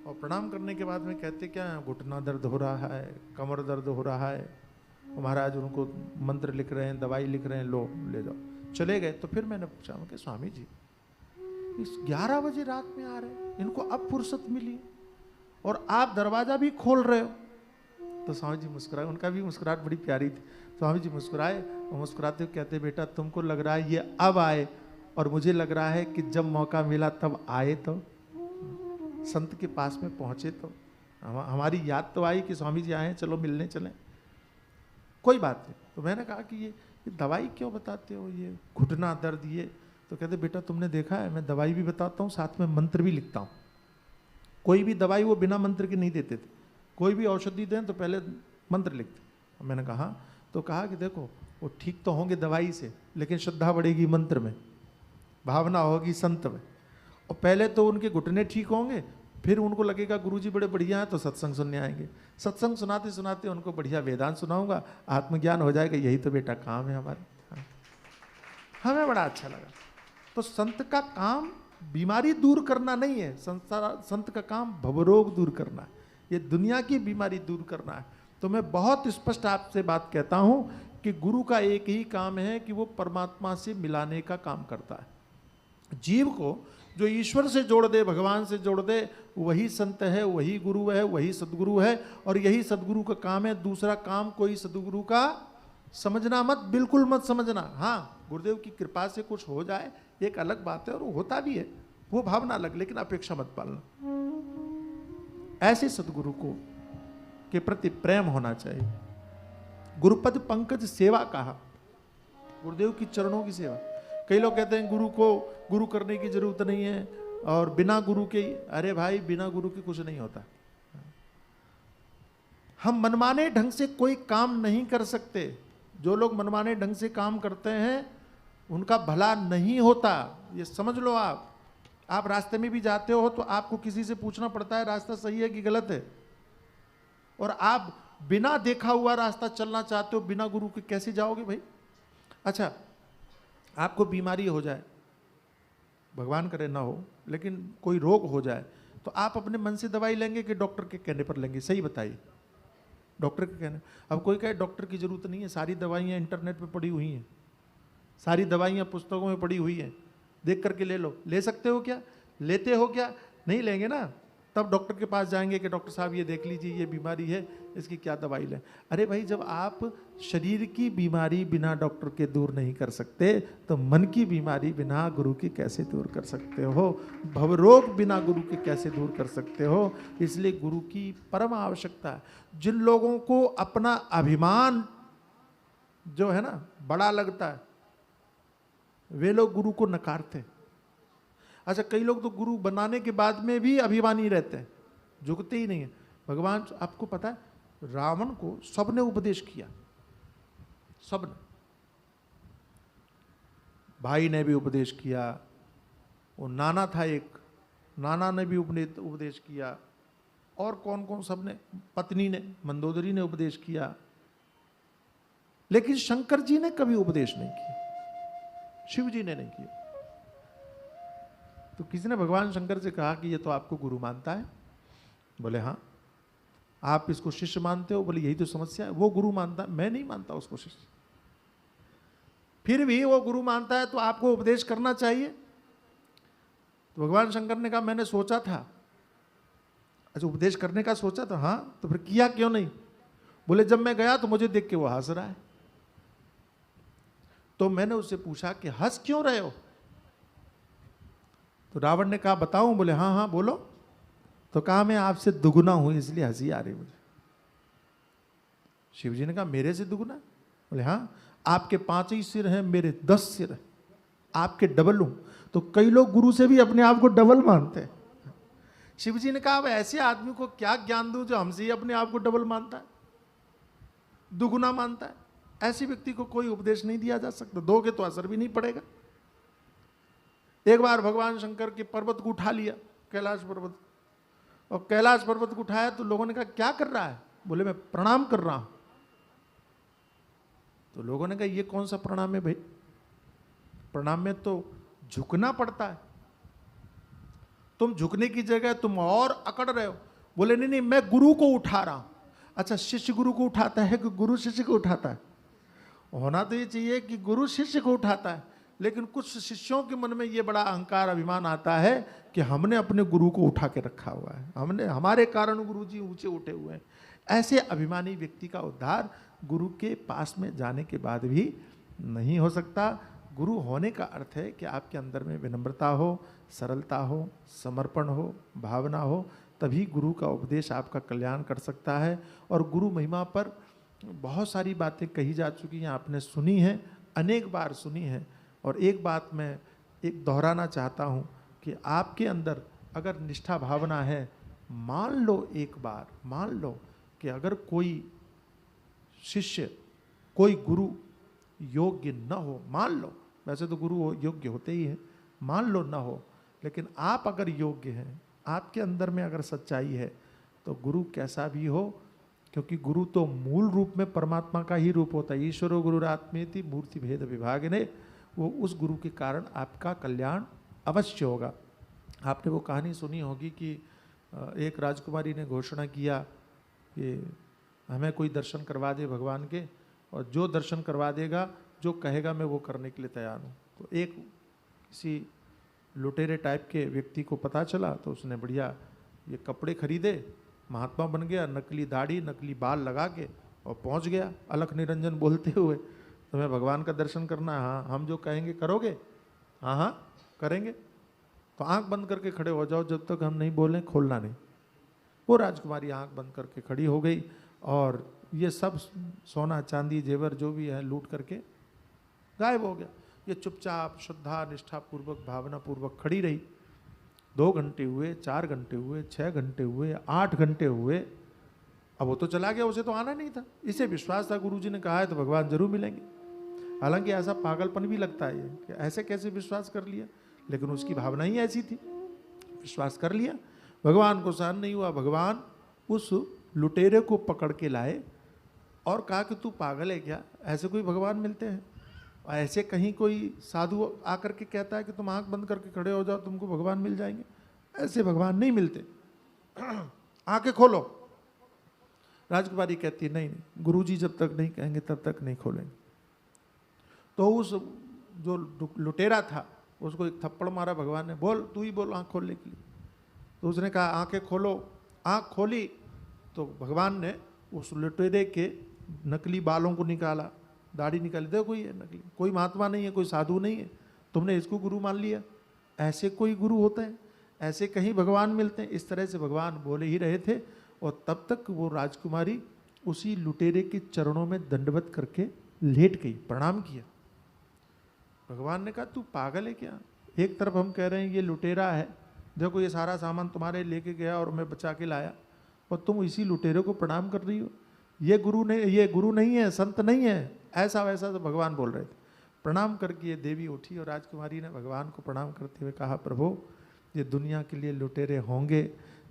और प्रणाम करने के बाद में कहते क्या है, घुटना दर्द हो रहा है, कमर दर्द हो रहा है। महाराज उनको मंत्र लिख रहे हैं, दवाई लिख रहे हैं, लो ले जाओ। चले गए। तो फिर मैंने पूछा कि स्वामी जी इस 11 बजे रात में आ रहे हैं, इनको अब फुर्सत मिली और आप दरवाजा भी खोल रहे हो। तो स्वामी जी मुस्कुराए, उनका भी मुस्कुराहट बड़ी प्यारी थी। स्वामी जी मुस्कुराए और मुस्कुराते हुए कहते बेटा तुमको लग रहा है ये अब आए, और मुझे लग रहा है कि जब मौका मिला तब आए, तो संत के पास में पहुंचे तो हमारी याद तो आई कि स्वामी जी आए हैं, चलो मिलने चलें। कोई बात नहीं। तो मैंने कहा कि ये दवाई क्यों बताते हो, ये घुटना दर्द ये? तो कहते बेटा तुमने देखा है मैं दवाई भी बताता हूँ साथ में मंत्र भी लिखता हूँ। कोई भी दवाई वो बिना मंत्र के नहीं देते थे, कोई भी औषधि दें तो पहले मंत्र लिखते। मैंने कहा तो कहा कि देखो वो ठीक तो होंगे दवाई से, लेकिन श्रद्धा बढ़ेगी मंत्र में, भावना होगी संत में। और पहले तो उनके घुटने ठीक होंगे, फिर उनको लगेगा गुरुजी बड़े बढ़िया हैं तो सत्संग सुनने आएंगे। सत्संग सुनाते सुनाते उनको बढ़िया वेदांत सुनाऊंगा, आत्मज्ञान हो जाएगा। यही तो बेटा काम है हमारे। हमें बड़ा अच्छा लगा। तो संत का काम बीमारी दूर करना नहीं है, संत का काम भवरोग दूर करना है, ये दुनिया की बीमारी दूर करना है। तो मैं बहुत स्पष्ट आपसे बात कहता हूं कि गुरु का एक ही काम है कि वो परमात्मा से मिलाने का काम करता है। जीव को जो ईश्वर से जोड़ दे, भगवान से जोड़ दे, वही संत है, वही गुरु है, वही सदगुरु है। और यही सदगुरु का काम है। दूसरा काम कोई सदगुरु का समझना मत, बिल्कुल मत समझना। हाँ, गुरुदेव की कृपा से कुछ हो जाए एक अलग बात है, और वो होता भी है, वो भावना अलग, लेकिन अपेक्षा मत पालना। ऐसे सदगुरु को के प्रति प्रेम होना चाहिए। गुरुपद पंकज सेवा कहा, गुरुदेव की चरणों की सेवा। कई लोग कहते हैं गुरु को गुरु करने की जरूरत नहीं है, और बिना गुरु के, अरे भाई बिना गुरु के कुछ नहीं होता। हम मनमाने ढंग से कोई काम नहीं कर सकते। जो लोग मनमाने ढंग से काम करते हैं उनका भला नहीं होता, ये समझ लो। आप रास्ते में भी जाते हो तो आपको किसी से पूछना पड़ता है रास्ता सही है कि गलत है। और आप बिना देखा हुआ रास्ता चलना चाहते हो, बिना गुरु के कैसे जाओगे भाई? अच्छा, आपको बीमारी हो जाए, भगवान करे ना हो, लेकिन कोई रोग हो जाए, तो आप अपने मन से दवाई लेंगे कि डॉक्टर के कहने पर लेंगे? सही बताइए। डॉक्टर के कहने। अब कोई कहे डॉक्टर की जरूरत नहीं है, सारी दवाइयाँ इंटरनेट पे पड़ी हुई हैं, सारी दवाइयाँ पुस्तकों में पड़ी हुई हैं, देख करके ले लो। ले सकते हो क्या? लेते हो क्या? नहीं लेंगे ना। तब डॉक्टर के पास जाएंगे कि डॉक्टर साहब ये देख लीजिए, ये बीमारी है, इसकी क्या दवाई लें। अरे भाई, जब आप शरीर की बीमारी बिना डॉक्टर के दूर नहीं कर सकते, तो मन की बीमारी बिना गुरु की कैसे दूर कर सकते हो? भवरोग बिना गुरु के कैसे दूर कर सकते हो? इसलिए गुरु की परम आवश्यकता है। जिन लोगों को अपना अभिमान जो है ना बड़ा लगता है, वे लोग गुरु को नकारते हैं। अच्छा, कई लोग तो गुरु बनाने के बाद में भी अभिमानी रहते हैं, झुकते ही नहीं है। भगवान, आपको पता है, रावण को सबने उपदेश किया, सबने। भाई ने भी उपदेश किया, वो नाना था एक, नाना ने भी उपदेश किया, और कौन कौन, सबने, पत्नी ने, मंदोदरी ने उपदेश किया। लेकिन शंकर जी ने कभी उपदेश नहीं किया, शिव जी ने नहीं किया। तो किसी ने भगवान शंकर से कहा कि ये तो आपको गुरु मानता है? बोले हाँ। आप इसको शिष्य मानते हो? बोले यही तो समस्या है, वो गुरु मानता है, मैं नहीं मानता उसको शिष्य। फिर भी वो गुरु मानता है तो आपको उपदेश करना चाहिए। तो भगवान शंकर ने कहा मैंने सोचा था। अच्छा, उपदेश करने का सोचा था? हाँ। तो फिर किया क्यों नहीं? बोले जब मैं गया तो मुझे देख के वो हंस रहा है, तो मैंने उससे पूछा कि हंस क्यों रहे हो? तो रावण ने कहा बताऊं? बोले हाँ हाँ बोलो। तो कहा मैं आपसे दुगुना हूं इसलिए हंसी आ रही मुझे। शिव जी ने कहा मेरे से दुगुना? बोले हाँ, आपके 5 ही सिर हैं, मेरे 10 सिर हैं, आपके डबल हूं। तो कई लोग गुरु से भी अपने आप को डबल मानते हैं। शिव जी ने कहा अब ऐसे आदमी को क्या ज्ञान दूं जो हमसे ही अपने आप को डबल मानता है, दुगुना मानता है। ऐसे व्यक्ति को कोई उपदेश नहीं दिया जा सकता, दोगे तो असर भी नहीं पड़ेगा। एक बार भगवान शंकर के पर्वत को उठा लिया, कैलाश पर्वत, और कैलाश पर्वत को उठाया तो लोगों ने कहा क्या कर रहा है? बोले मैं प्रणाम कर रहा हूं। तो लोगों ने कहा ये कौन सा प्रणाम है भाई? प्रणाम में तो झुकना पड़ता है, तुम झुकने की जगह तुम और अकड़ रहे हो। बोले नहीं नहीं, मैं गुरु को उठा रहा हूं। अच्छा, शिष्य गुरु को उठाता है कि गुरु शिष्य को उठाता है? होना तो ये चाहिए कि गुरु शिष्य को उठाता है, लेकिन कुछ शिष्यों के मन में ये बड़ा अहंकार अभिमान आता है कि हमने अपने गुरु को उठा के रखा हुआ है, हमने, हमारे कारण गुरु जी ऊंचे उठे हुए हैं। ऐसे अभिमानी व्यक्ति का उद्धार गुरु के पास में जाने के बाद भी नहीं हो सकता। गुरु होने का अर्थ है कि आपके अंदर में विनम्रता हो, सरलता हो, समर्पण हो, भावना हो, तभी गुरु का उपदेश आपका कल्याण कर सकता है। और गुरु महिमा पर बहुत सारी बातें कही जा चुकी हैं, आपने सुनी हैं, अनेक बार सुनी है। और एक बात मैं एक दोहराना चाहता हूँ कि आपके अंदर अगर निष्ठा भावना है, मान लो एक बार, मान लो कि अगर कोई शिष्य, कोई गुरु योग्य न हो, मान लो, वैसे तो गुरु योग्य होते ही हैं, मान लो न हो, लेकिन आप अगर योग्य हैं, आपके अंदर में अगर सच्चाई है, तो गुरु कैसा भी हो, क्योंकि गुरु तो मूल रूप में परमात्मा का ही रूप होता है। ईश्वरो गुरुरात्मेति मूर्ति भेद विभागिने, वो उस गुरु के कारण आपका कल्याण अवश्य होगा। आपने वो कहानी सुनी होगी कि एक राजकुमारी ने घोषणा किया कि हमें कोई दर्शन करवा दे भगवान के, और जो दर्शन करवा देगा, जो कहेगा, मैं वो करने के लिए तैयार हूँ। तो एक किसी लुटेरे टाइप के व्यक्ति को पता चला, तो उसने बढ़िया ये कपड़े खरीदे, महात्मा बन गया, नकली दाढ़ी नकली बाल लगा के, और पहुँच गया अलख निरंजन बोलते हुए, तुम्हें भगवान का दर्शन करना है, हाँ हम जो कहेंगे करोगे, हाँ हाँ करेंगे, तो आंख बंद करके खड़े हो जाओ, जब तक हम नहीं बोलें खोलना नहीं। वो राजकुमारी आंख बंद करके खड़ी हो गई, और ये सब सोना चांदी जेवर जो भी है लूट करके गायब हो गया। ये चुपचाप श्रद्धा निष्ठा पूर्वक भावना पूर्वक खड़ी रही। 2 घंटे हुए, 4 घंटे हुए, 6 घंटे हुए, 8 घंटे हुए, अब वो तो चला गया, उसे तो आना नहीं था। इसे विश्वास था गुरुजी ने कहा है तो भगवान जरूर मिलेंगे। हालांकि ऐसा पागलपन भी लगता है कि ऐसे कैसे विश्वास कर लिया, लेकिन उसकी भावना ही ऐसी थी, विश्वास कर लिया। भगवान को सहन नहीं हुआ, भगवान उस लुटेरे को पकड़ के लाए और कहा कि तू पागल है क्या, ऐसे कोई भगवान मिलते हैं? ऐसे कहीं कोई साधु आकर के कहता है कि तुम आंख बंद करके खड़े हो जाओ तुमको भगवान मिल जाएंगे? ऐसे भगवान नहीं मिलते, आंखें खोलो। राजकुमारी कहती नहीं नहीं, गुरुजी जब तक नहीं कहेंगे तब तक नहीं खोलेंगे। तो उस जो लुटेरा था उसको एक थप्पड़ मारा भगवान ने, बोल तू ही बोल आंख खोलने के लिए। तो उसने कहा आंखें खोलो। आंख खोली तो भगवान ने उस लुटेरे के नकली बालों को निकाला, दाढ़ी निकाली, देखो ये नकली, कोई महात्मा नहीं है, कोई साधु नहीं है, तुमने इसको गुरु मान लिया। ऐसे कोई गुरु होते हैं? ऐसे कहीं भगवान मिलते हैं? इस तरह से भगवान बोले ही रहे थे, और तब तक वो राजकुमारी उसी लुटेरे के चरणों में दंडवत करके लेट गई, प्रणाम किया। भगवान ने कहा तू पागल है क्या? एक तरफ हम कह रहे हैं ये लुटेरा है, देखो ये सारा सामान तुम्हारे लेके गया और मैं बचा के लाया, और तुम इसी लुटेरे को प्रणाम कर रही हो। ये गुरु नहीं है, संत नहीं है, ऐसा वैसा तो भगवान बोल रहे थे। प्रणाम करके ये देवी उठी और राजकुमारी ने भगवान को प्रणाम करते हुए कहा, प्रभु ये दुनिया के लिए लुटेरे होंगे,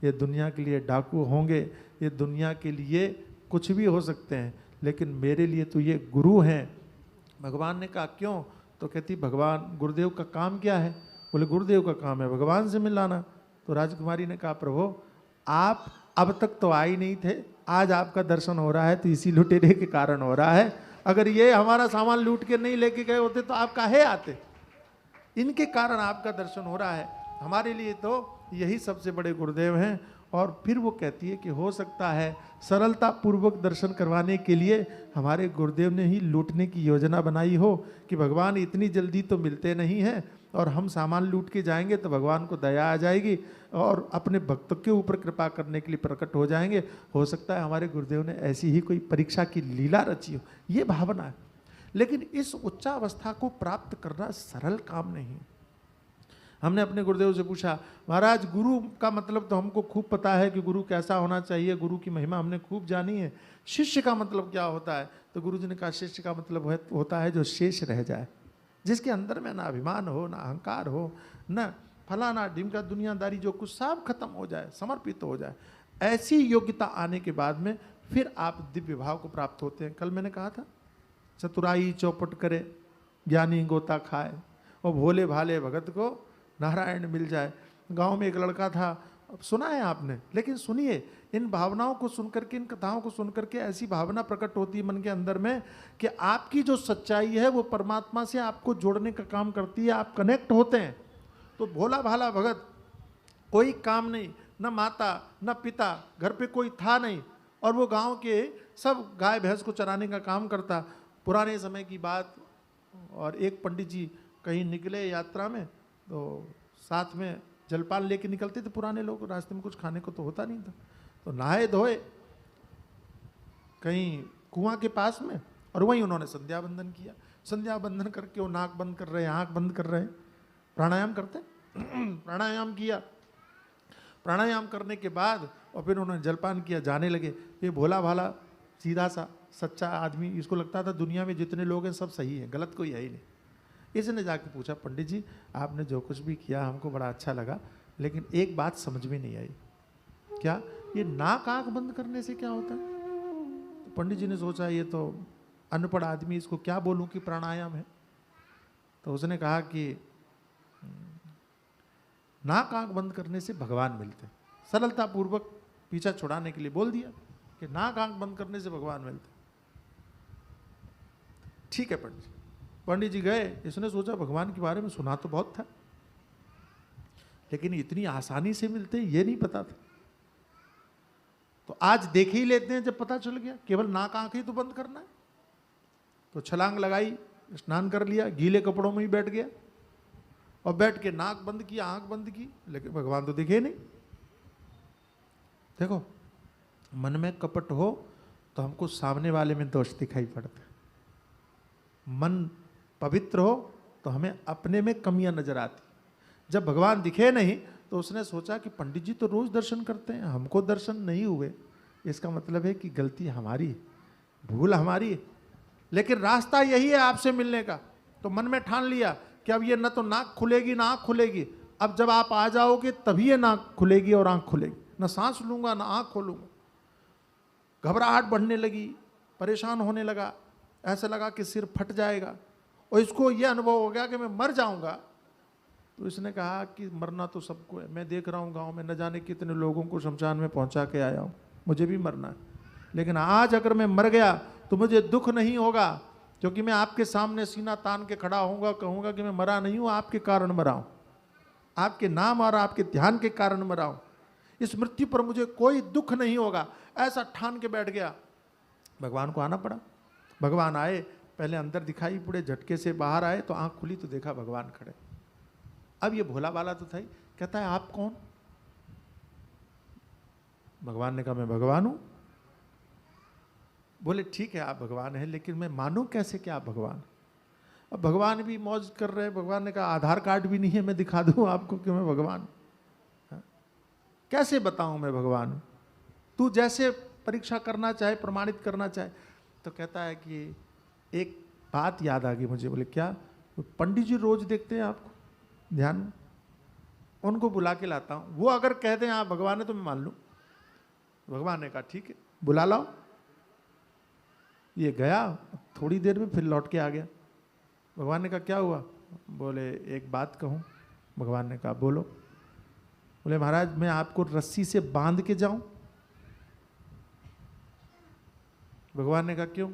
ये दुनिया के लिए डाकू होंगे, ये दुनिया के लिए कुछ भी हो सकते हैं, लेकिन मेरे लिए तो ये गुरु हैं। भगवान ने कहा क्यों? तो कहती भगवान गुरुदेव का काम क्या है? बोले गुरुदेव का काम है भगवान से मिलाना। तो राजकुमारी ने कहा प्रभु आप अब तक तो आए नहीं थे, आज आपका दर्शन हो रहा है तो इसी लुटेरे के कारण हो रहा है। अगर ये हमारा सामान लूट के नहीं लेके गए होते तो आप काहे आते? इनके कारण आपका दर्शन हो रहा है, हमारे लिए तो यही सबसे बड़े गुरुदेव हैं। और फिर वो कहती है कि हो सकता है सरलता पूर्वक दर्शन करवाने के लिए हमारे गुरुदेव ने ही लूटने की योजना बनाई हो, कि भगवान इतनी जल्दी तो मिलते नहीं हैं, और हम सामान लूट के जाएंगे तो भगवान को दया आ जाएगी और अपने भक्तों के ऊपर कृपा करने के लिए प्रकट हो जाएंगे। हो सकता है हमारे गुरुदेव ने ऐसी ही कोई परीक्षा की लीला रची हो, ये भावना है। लेकिन इस उच्चावस्था को प्राप्त करना सरल काम नहीं। हमने अपने गुरुदेव से पूछा, महाराज गुरु का मतलब तो हमको खूब पता है कि गुरु कैसा होना चाहिए, गुरु की महिमा हमने खूब जानी है, शिष्य का मतलब क्या होता है? तो गुरुजी ने कहा शिष्य का मतलब होता है जो शेष रह जाए, जिसके अंदर में ना अभिमान हो, ना अहंकार हो, ना फलाना ढिमका दुनियादारी, जो कुछ सब खत्म हो जाए, समर्पित हो जाए। ऐसी योग्यता आने के बाद में फिर आप दिव्य भाव को प्राप्त होते हैं। कल मैंने कहा था चतुराई चौपट करे ज्ञानी गोता खाए, और भोले भाले भगत को नारायण मिल जाए। गांव में एक लड़का था, सुना है आपने, लेकिन सुनिए, इन भावनाओं को सुनकर के, इन कथाओं को सुनकर के ऐसी भावना प्रकट होती है मन के अंदर में कि आपकी जो सच्चाई है वो परमात्मा से आपको जोड़ने का काम करती है, आप कनेक्ट होते हैं। तो भोला भाला भगत, कोई काम नहीं, न माता न पिता, घर पे कोई था नहीं, और वो गांव के सब गाय भैंस को चराने का काम करता। पुराने समय की बात, और एक पंडित जी कहीं निकले यात्रा में, तो साथ में जलपान लेके निकलते थे पुराने लोग, रास्ते में कुछ खाने को तो होता नहीं था, तो नहाए धोए कहीं कुआं के पास में, और वहीं उन्होंने संध्या बंदन किया। संध्या बंदन करके वो नाक बंद कर रहे हैं, आंख बंद कर रहे हैं, प्राणायाम करते प्राणायाम किया, प्राणायाम करने के बाद और फिर उन्होंने जलपान किया, जाने लगे। ये भोला भाला सीधा सा सच्चा आदमी, इसको लगता था दुनिया में जितने लोग हैं सब सही हैं, गलत कोई है ही नहीं। इसने जाके पूछा, पंडित जी आपने जो कुछ भी किया हमको बड़ा अच्छा लगा, लेकिन एक बात समझ में नहीं आई। क्या? ये नाक आंख बंद करने से क्या होता है? तो पंडित जी ने सोचा ये तो अनपढ़ आदमी, इसको क्या बोलूं कि प्राणायाम है। तो उसने कहा कि नाक आंख बंद करने से भगवान मिलते। सरलता पूर्वक पीछा छुड़ाने के लिए बोल दिया कि नाक आंख बंद करने से भगवान मिलते। ठीक है पंडित जी। पंडित जी गए, इसने सोचा भगवान के बारे में सुना तो बहुत था, लेकिन इतनी आसानी से मिलते हैं ये नहीं पता था। तो आज देख ही लेते हैं, जब पता चल गया केवल नाक आंख ही तो बंद करना है। तो छलांग लगाई, स्नान कर लिया, गीले कपड़ों में ही बैठ गया और बैठ के नाक बंद किया, आंख बंद की, लेकिन भगवान तो दिखे नहीं। देखो, मन में कपट हो तो हमको सामने वाले में दोष दिखाई पड़ता है, मन पवित्र हो तो हमें अपने में कमियां नजर आती। जब भगवान दिखे नहीं तो उसने सोचा कि पंडित जी तो रोज दर्शन करते हैं, हमको दर्शन नहीं हुए, इसका मतलब है कि गलती हमारी है, भूल हमारी है, लेकिन रास्ता यही है आपसे मिलने का। तो मन में ठान लिया कि अब ये न तो नाक खुलेगी ना आँख खुलेगी, अब जब आप आ जाओगे तभी ये नाक खुलेगी और आँख खुलेगी, न सांस लूंगा ना आँख खोलूंगा। घबराहट बढ़ने लगी, परेशान होने लगा, ऐसा लगा कि सिर फट जाएगा और इसको ये अनुभव हो गया कि मैं मर जाऊंगा। तो इसने कहा कि मरना तो सबको है, मैं देख रहा हूँ गांव में न जाने कितने लोगों को शमशान में पहुंचा के आया हूँ, मुझे भी मरना है, लेकिन आज अगर मैं मर गया तो मुझे दुख नहीं होगा, क्योंकि मैं आपके सामने सीना तान के खड़ा होऊंगा, कहूँगा कि मैं मरा नहीं हूँ, आपके कारण मरा हूँ, आपके नाम और आपके ध्यान के कारण मरा हूँ, इस मृत्यु पर मुझे कोई दुख नहीं होगा, ऐसा ठान के बैठ गया। भगवान को आना पड़ा। भगवान आए, पहले अंदर दिखाई पड़े, झटके से बाहर आए तो आंख खुली तो देखा भगवान खड़े। अब ये भोला वाला तो था ही, कहता है आप कौन? भगवान ने कहा मैं भगवान हूं। बोले ठीक है आप भगवान हैं, लेकिन मैं मानूं कैसे कि आप भगवान? अब भगवान भी मौज कर रहे हैं। भगवान ने कहा आधार कार्ड भी नहीं है, मैं दिखा दूं आपको कि मैं भगवान हूं। कैसे बताऊं मैं भगवान हूं? तू जैसे परीक्षा करना चाहे, प्रमाणित करना चाहे। तो कहता है कि एक बात याद आ गई मुझे। बोले क्या? पंडित जी रोज देखते हैं आपको ध्यान में, उनको बुला के लाता हूं, वो अगर कह दें आप भगवान है तो मैं मान लूं। भगवान ने कहा ठीक है बुला लाओ। ये गया, थोड़ी देर में फिर लौट के आ गया। भगवान ने कहा क्या हुआ? बोले एक बात कहूं। भगवान ने कहा बोलो। बोले महाराज मैं आपको रस्सी से बांध के जाऊं? भगवान ने कहा क्यों?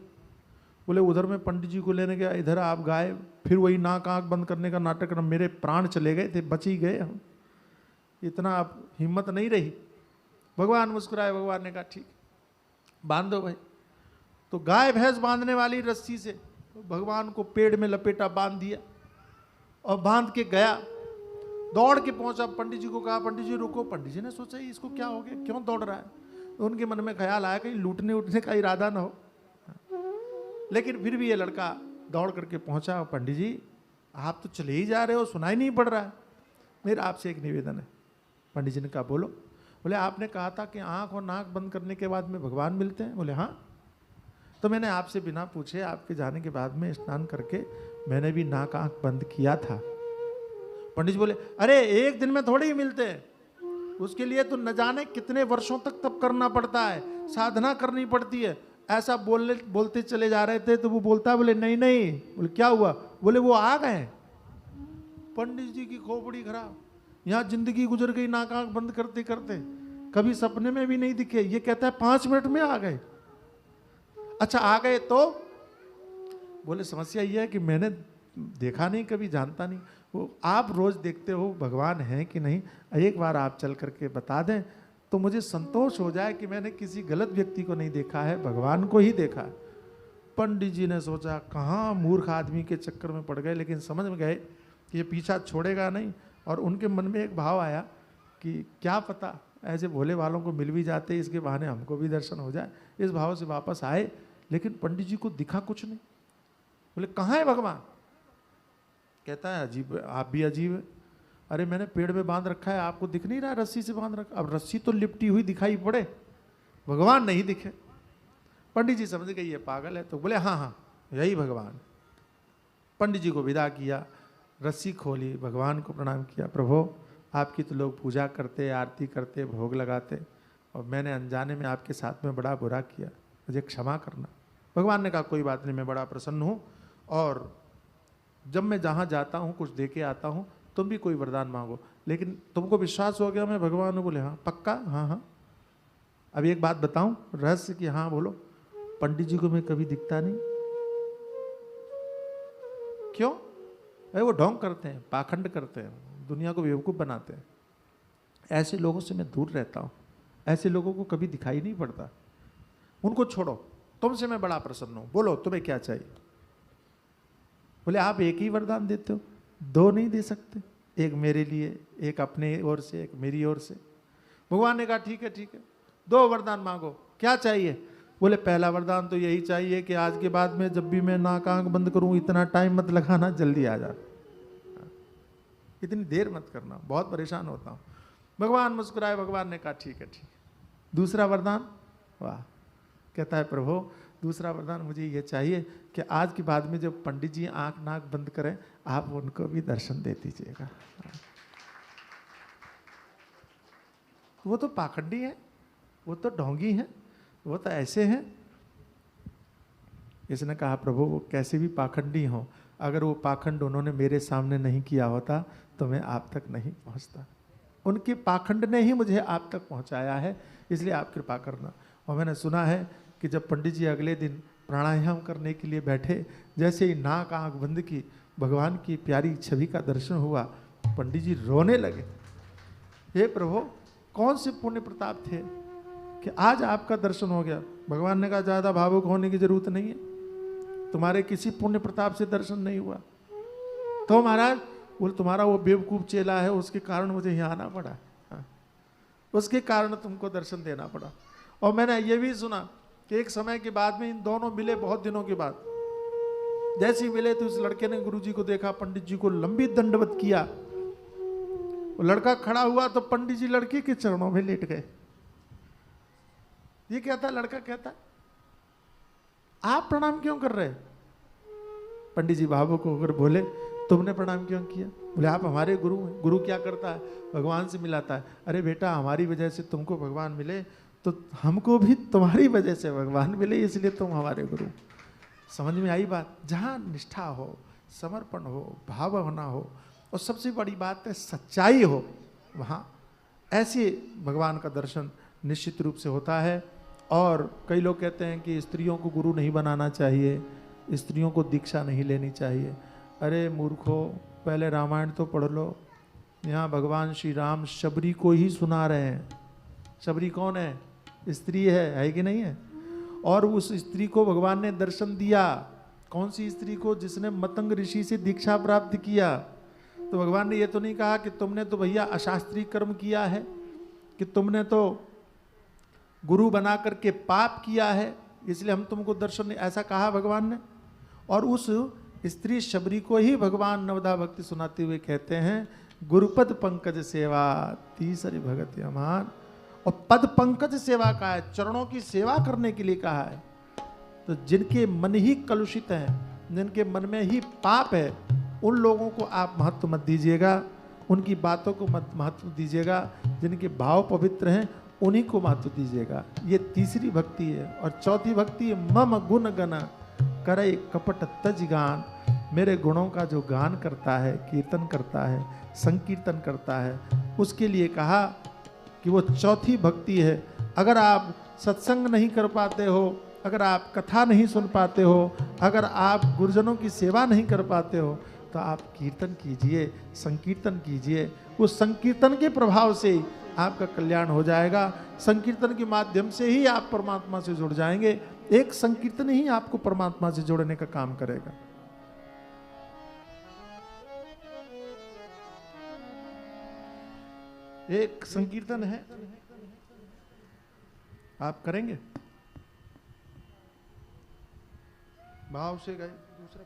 बोले उधर मैं पंडित जी को लेने गया, इधर आप गाए, फिर वही नाक आंख बंद करने का नाटक करना, मेरे प्राण चले गए थे, बच ही गए हम, इतना आप हिम्मत नहीं रही। भगवान मुस्कुराए। भगवान ने कहा ठीक बांध दो भाई। तो गाय भैंस बांधने वाली रस्सी से भगवान को पेड़ में लपेटा, बांध दिया और बांध के गया, दौड़ के पहुंचा, पंडित जी को कहा पंडित जी रुको। पंडित जी ने सोचा इसको क्या हो गया, क्यों दौड़ रहा है? तो उनके मन में ख्याल आया कहीं लूटने उठने का इरादा ना हो। लेकिन फिर भी ये लड़का दौड़ करके पहुंचा। पंडित जी आप तो चले ही जा रहे हो, सुनाई नहीं पड़ रहा है, मेरा आपसे एक निवेदन है। पंडित जी ने कहा बोलो। बोले आपने कहा था कि आंख और नाक बंद करने के बाद में भगवान मिलते हैं। बोले हाँ। तो मैंने आपसे बिना पूछे आपके जाने के बाद में स्नान करके मैंने भी नाक आंख बंद किया था। पंडित जी बोले अरे एक दिन में थोड़ी ही मिलते हैं, उसके लिए तो न जाने कितने वर्षों तक तप करना पड़ता है, साधना करनी पड़ती है। ऐसा बोलते चले जा रहे थे तो वो बोलता है, बोले नहीं नहीं। बोले क्या हुआ? बोले वो आ गए। पंडित जी की खोपड़ी खराब, यहाँ जिंदगी गुजर गई नाक आंख बंद करते करते, कभी सपने में भी नहीं दिखे। ये कहता है 5 मिनट में आ गए। अच्छा आ गए तो? बोले समस्या ये है कि मैंने देखा नहीं, कभी जानता नहीं। वो आप रोज देखते हो भगवान है कि नहीं, एक बार आप चल करके बता दें तो मुझे संतोष हो जाए कि मैंने किसी गलत व्यक्ति को नहीं देखा है, भगवान को ही देखा है। पंडित जी ने सोचा कहाँ मूर्ख आदमी के चक्कर में पड़ गए, लेकिन समझ में गए कि ये पीछा छोड़ेगा नहीं। और उनके मन में एक भाव आया कि क्या पता ऐसे भोले वालों को मिल भी जाते, इसके बहाने हमको भी दर्शन हो जाए। इस भाव से वापस आए, लेकिन पंडित जी को दिखा कुछ नहीं। बोले कहाँ है भगवान? कहता है अजीब, आप भी अजीब है। अरे मैंने पेड़ में बांध रखा है, आपको दिख नहीं रहा रस्सी से बांध रखा? अब रस्सी तो लिपटी हुई दिखाई पड़े, भगवान नहीं दिखे। पंडित जी समझ गए ये पागल है, तो बोले हाँ हाँ यही भगवान। पंडित जी को विदा किया, रस्सी खोली, भगवान को प्रणाम किया, प्रभु आपकी तो लोग पूजा करते, आरती करते, भोग लगाते, और मैंने अनजाने में आपके साथ में बड़ा बुरा किया, मुझे क्षमा करना। भगवान ने कहा कोई बात नहीं, मैं बड़ा प्रसन्न हूँ, और जब मैं जहाँ जाता हूँ कुछ दे के आता हूँ, तुम भी कोई वरदान मांगो, लेकिन तुमको विश्वास हो गया मैं भगवान हूँ? बोले हाँ। पक्का? हाँ हाँ। अभी एक बात बताऊं रहस्य की? हाँ बोलो। पंडित जी को मैं कभी दिखता नहीं। क्यों? अरे वो ढोंग करते हैं, पाखंड करते हैं, दुनिया को बेवकूफ़ बनाते हैं। ऐसे लोगों से मैं दूर रहता हूँ, ऐसे लोगों को कभी दिखाई नहीं पड़ता। उनको छोड़ो, तुमसे मैं बड़ा प्रसन्न हूँ, बोलो तुम्हें क्या चाहिए? बोले आप एक ही वरदान देते हो, दो नहीं दे सकते? एक मेरे लिए, एक अपने ओर से, एक मेरी ओर से। भगवान ने कहा ठीक है ठीक है, दो वरदान मांगो, क्या चाहिए? बोले पहला वरदान तो यही चाहिए कि आज के बाद में जब भी मैं नाक आंख बंद करूं इतना टाइम मत लगाना, जल्दी आ जा, इतनी देर मत करना, बहुत परेशान होता हूं। भगवान मुस्कुराए, भगवान ने कहा ठीक है ठीक है। दूसरा वरदान? वाह। कहता है प्रभु दूसरा वरदान मुझे ये चाहिए कि आज के बाद में जब पंडित जी आंख नाक बंद करें आप उनको भी दर्शन दे दीजिएगा। वो तो पाखंडी है, वो तो ढोंगी है, वो तो ऐसे हैं। इसने कहा प्रभु वो कैसे भी पाखंडी हो, अगर वो पाखंड उन्होंने मेरे सामने नहीं किया होता तो मैं आप तक नहीं पहुंचता। उनके पाखंड ने ही मुझे आप तक पहुंचाया है, इसलिए आप कृपा करना। और मैंने सुना है कि जब पंडित जी अगले दिन प्राणायाम करने के लिए बैठे, जैसे ही नाक आंख बंद की, भगवान की प्यारी छवि का दर्शन हुआ, पंडित जी रोने लगे। हे प्रभु कौन से पुण्य प्रताप थे कि आज आपका दर्शन हो गया? भगवान ने कहा ज्यादा भावुक होने की जरूरत नहीं है, तुम्हारे किसी पुण्य प्रताप से दर्शन नहीं हुआ। तो महाराज बोले तुम्हारा वो बेवकूफ चेला है, उसके कारण मुझे यहाँ आना पड़ा, उसके कारण तुमको दर्शन देना पड़ा। और मैंने ये भी सुना कि एक समय के बाद में इन दोनों मिले, बहुत दिनों के बाद जैसे ही मिले तो उस लड़के ने गुरुजी को देखा, पंडित जी को लंबी दंडवत किया। वो लड़का खड़ा हुआ तो पंडित जी लड़के के चरणों में लेट गए। ये कहता, लड़का कहता आप प्रणाम क्यों कर रहे? पंडित जी भावुक होकर बोले तुमने प्रणाम क्यों किया? बोले आप हमारे गुरु हैं। गुरु क्या करता है? भगवान से मिलाता है। अरे बेटा हमारी वजह से तुमको भगवान मिले तो हमको भी तुम्हारी वजह से भगवान मिले, इसलिए तुम हमारे गुरु। समझ में आई बात? जहाँ निष्ठा हो, समर्पण हो, भावना हो, और सबसे बड़ी बात है सच्चाई हो, वहाँ ऐसे भगवान का दर्शन निश्चित रूप से होता है। और कई लोग कहते हैं कि स्त्रियों को गुरु नहीं बनाना चाहिए, स्त्रियों को दीक्षा नहीं लेनी चाहिए। अरे मूर्खो, पहले रामायण तो पढ़ लो। यहाँ भगवान श्री राम शबरी को ही सुना रहे हैं। शबरी कौन है? स्त्री है कि नहीं है? और उस स्त्री को भगवान ने दर्शन दिया। कौन सी स्त्री को? जिसने मतंग ऋषि से दीक्षा प्राप्त किया। तो भगवान ने ये तो नहीं कहा कि तुमने तो भैया अशास्त्रीय कर्म किया है, कि तुमने तो गुरु बना करके पाप किया है, इसलिए हम तुमको दर्शन नहीं, ऐसा कहा भगवान ने। और उस स्त्री शबरी को ही भगवान नवदा भक्ति सुनाते हुए कहते हैं गुरुपद पंकज सेवा तीसरी भगत अमान। और पद पंकज सेवा का है, चरणों की सेवा करने के लिए कहा है। तो जिनके मन ही कलुषित हैं, जिनके मन में ही पाप है, उन लोगों को आप महत्व मत दीजिएगा, उनकी बातों को मत महत्व दीजिएगा। जिनके भाव पवित्र हैं उन्हीं को महत्व दीजिएगा। ये तीसरी भक्ति है। और चौथी भक्ति है मम गुण गण करे कपट तज गान। मेरे गुणों का जो गान करता है, कीर्तन करता है, संकीर्तन करता है, उसके लिए कहा कि वो चौथी भक्ति है। अगर आप सत्संग नहीं कर पाते हो, अगर आप कथा नहीं सुन पाते हो, अगर आप गुरुजनों की सेवा नहीं कर पाते हो, तो आप कीर्तन कीजिए, संकीर्तन कीजिए। उस संकीर्तन के प्रभाव से ही आपका कल्याण हो जाएगा। संकीर्तन के माध्यम से ही आप परमात्मा से जुड़ जाएंगे। एक संकीर्तन ही आपको परमात्मा से जोड़ने का काम करेगा। एक संकीर्तन है, आप करेंगे भाव से गाए। दूसरा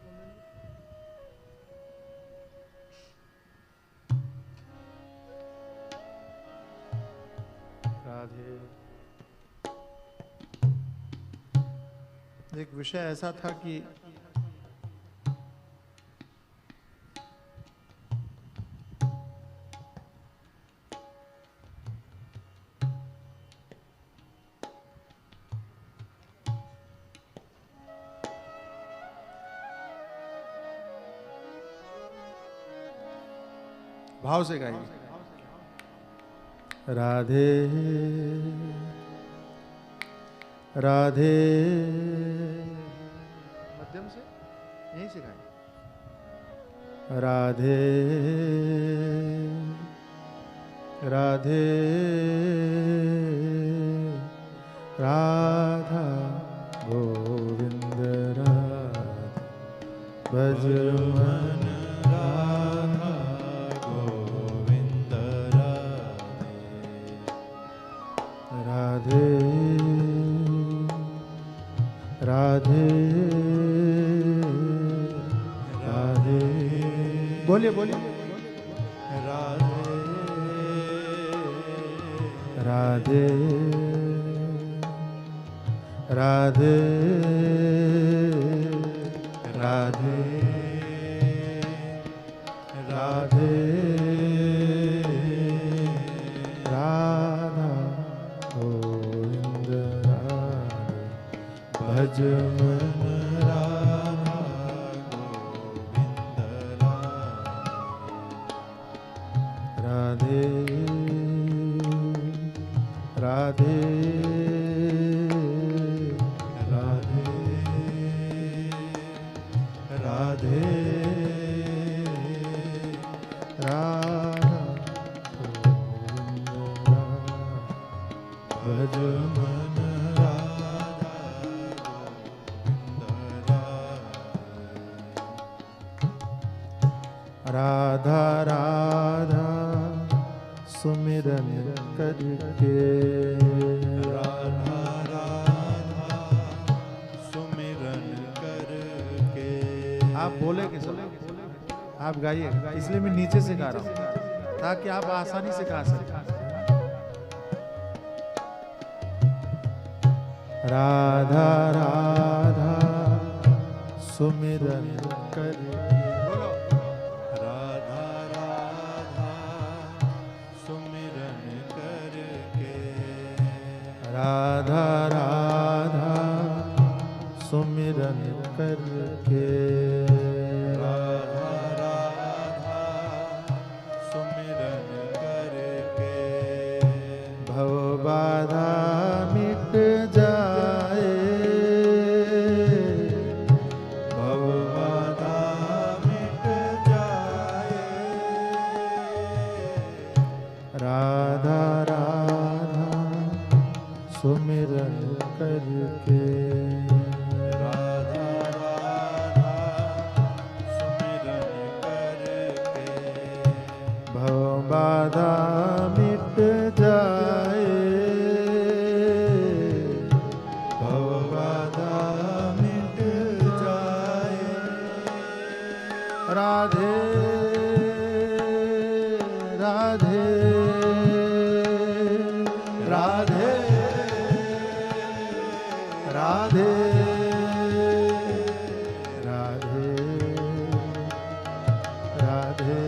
राधे। एक विषय ऐसा था कि भाव से गाइए। राधे राधे, मध्यम से यहीं से गाएं। राधे राधे राधा गोविंद राधा भज मन राधा गोविंद राधे राधे राधे। बोलिए बोलिए। राधे राधे राधे राधे राधे राधा गोविंद राधे भज मन राधा गोविंद राधे राधे राधे राधे राधा गोविंद भज मन राधा राधा सुमिरन करके। राधा राधा सुमिरन करके। आप बोले कि सब आप गाइए, इसलिए मैं नीचे से गा रहा हूँ ताकि आप आसानी से गा सकें। राधा राधा सुमिरन करके। राधा राधा सुमिरन करके। राधा राधा सुमिरन करके। राधा राधा सुमिरन करके। भव बाधा मिट जाए, भव बाधा मिट जाए। राधा राधा सुमिरन करके। राधा राधा सुमिरन करके। भव बाधा मिट जाए, भव बाधा मिट जाए। राधे राधे राधे राधे राधे राधे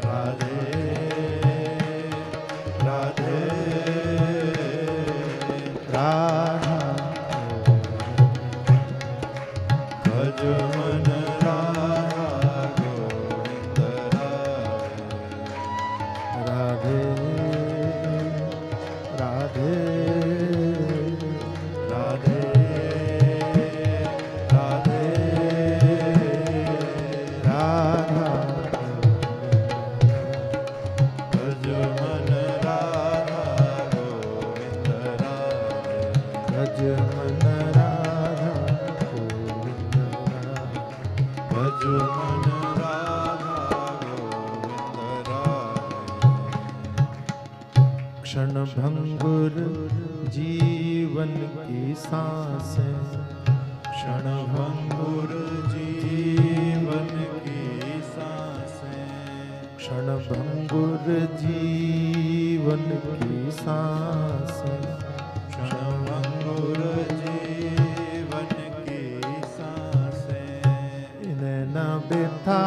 राधे राधे राधा भज मन राधा गोविंद राधे राधे राधे राधे राधा भज मन राधा गोविंद भज मन राधा गोविंद भज मन राधा गोविंद क्षण भंगुर जीवन की सांसें, क्षण भंगुर जीवन की सांसें। क्षण भंगुर जीवन जीवन की सांसें, क्षणभंगुर जीवन की सांसें, इन्हें न बिथा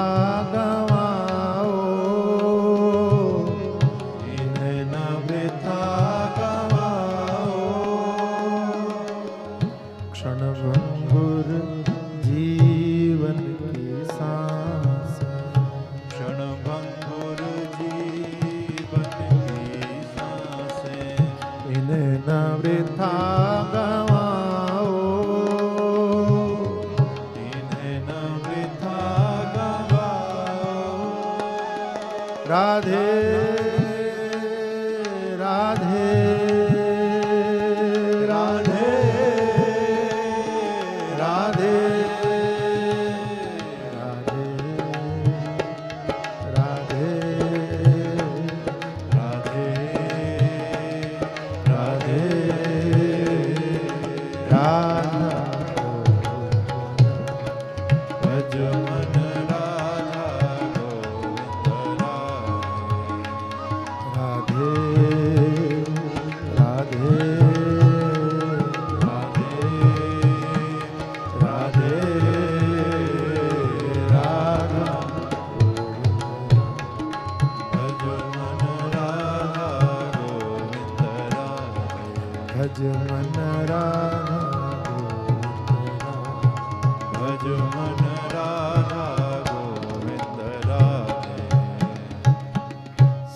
गवाओ, इन्हें न बिथा गवाओ, क्षणभंगुर जीवन की सांसें, क्षणभंगुर जीवन की सांसें, इन्हें न वृथा गवाओ, इन्हें न वृथा गवाओ। राधे राधे राधे राधे राधे राधे राधे राधा भज मन राधा गोविंद राधे राधे राधे राधे राधा भज मन राधा गोविंद भज मन राधा भज मन राधा गोविंद राधे।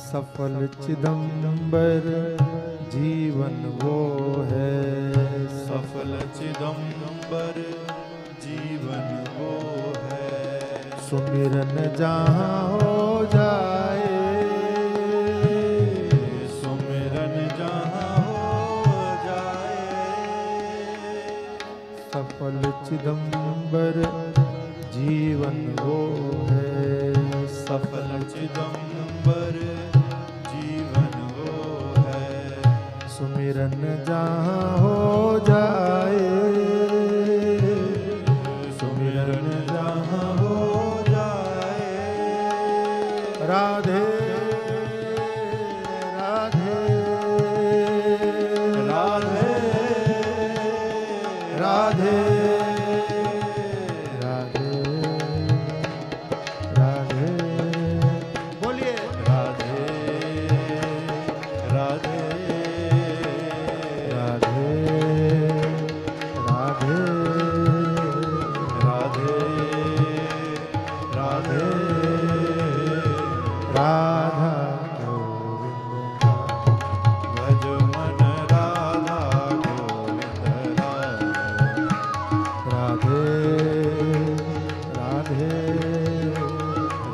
सफल चिदंबर जीवन वो है, सफल चिदंबर जीवन वो है, सुमिरन जहाँ हो जाए, सुमिरन जहाँ हो जाए, सफल चिदंबर जीवन वो है, सफल चिदंबर जीवन वो है, सुमिरन जहाँ हो जाए, सुमिरन जहाँ हो जाए। राधे राधे राधे राधे राधे राधे बोलिए राधे राधे राधे राधे राधे राधे राधा गोविंद भज मन राधा गोविंद राधे राधे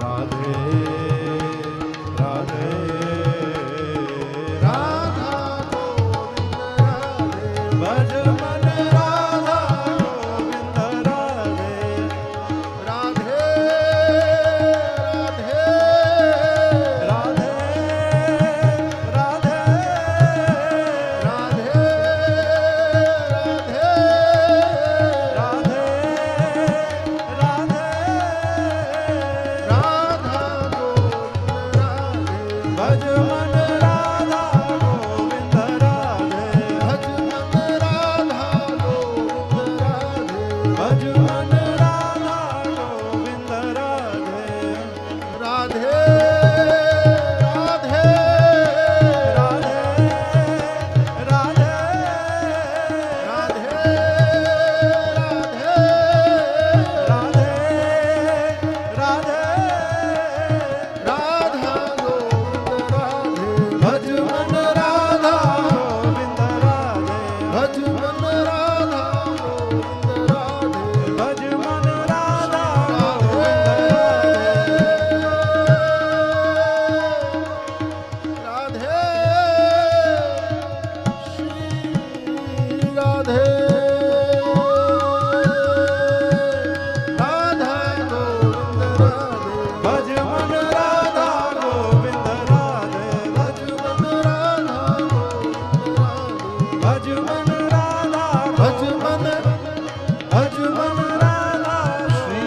राधे राधे राधा गोविंद राधे भज मन राधा गोविंद राधे राधे राधे राधे राधे राधे राधे राधे राधा गोविंद राधे भज मन राधा गोविंद राधे भज मन राधा गोविंद राधे भज मन राधा गोविंद राधे राधे राधे राधे राधे राधे राधे राधे राधा गोविंद राधे भज मन राधा गोविंद राधे भज मन राधा गोविंद राधे भज मन राधा गोविंद राधे श्री राधे राधा गोविंद राधे भज मन राधा गोविंद राधे भज मन राधा गोविंद राधे भज मन राधा भज मन भज मन राधा श्री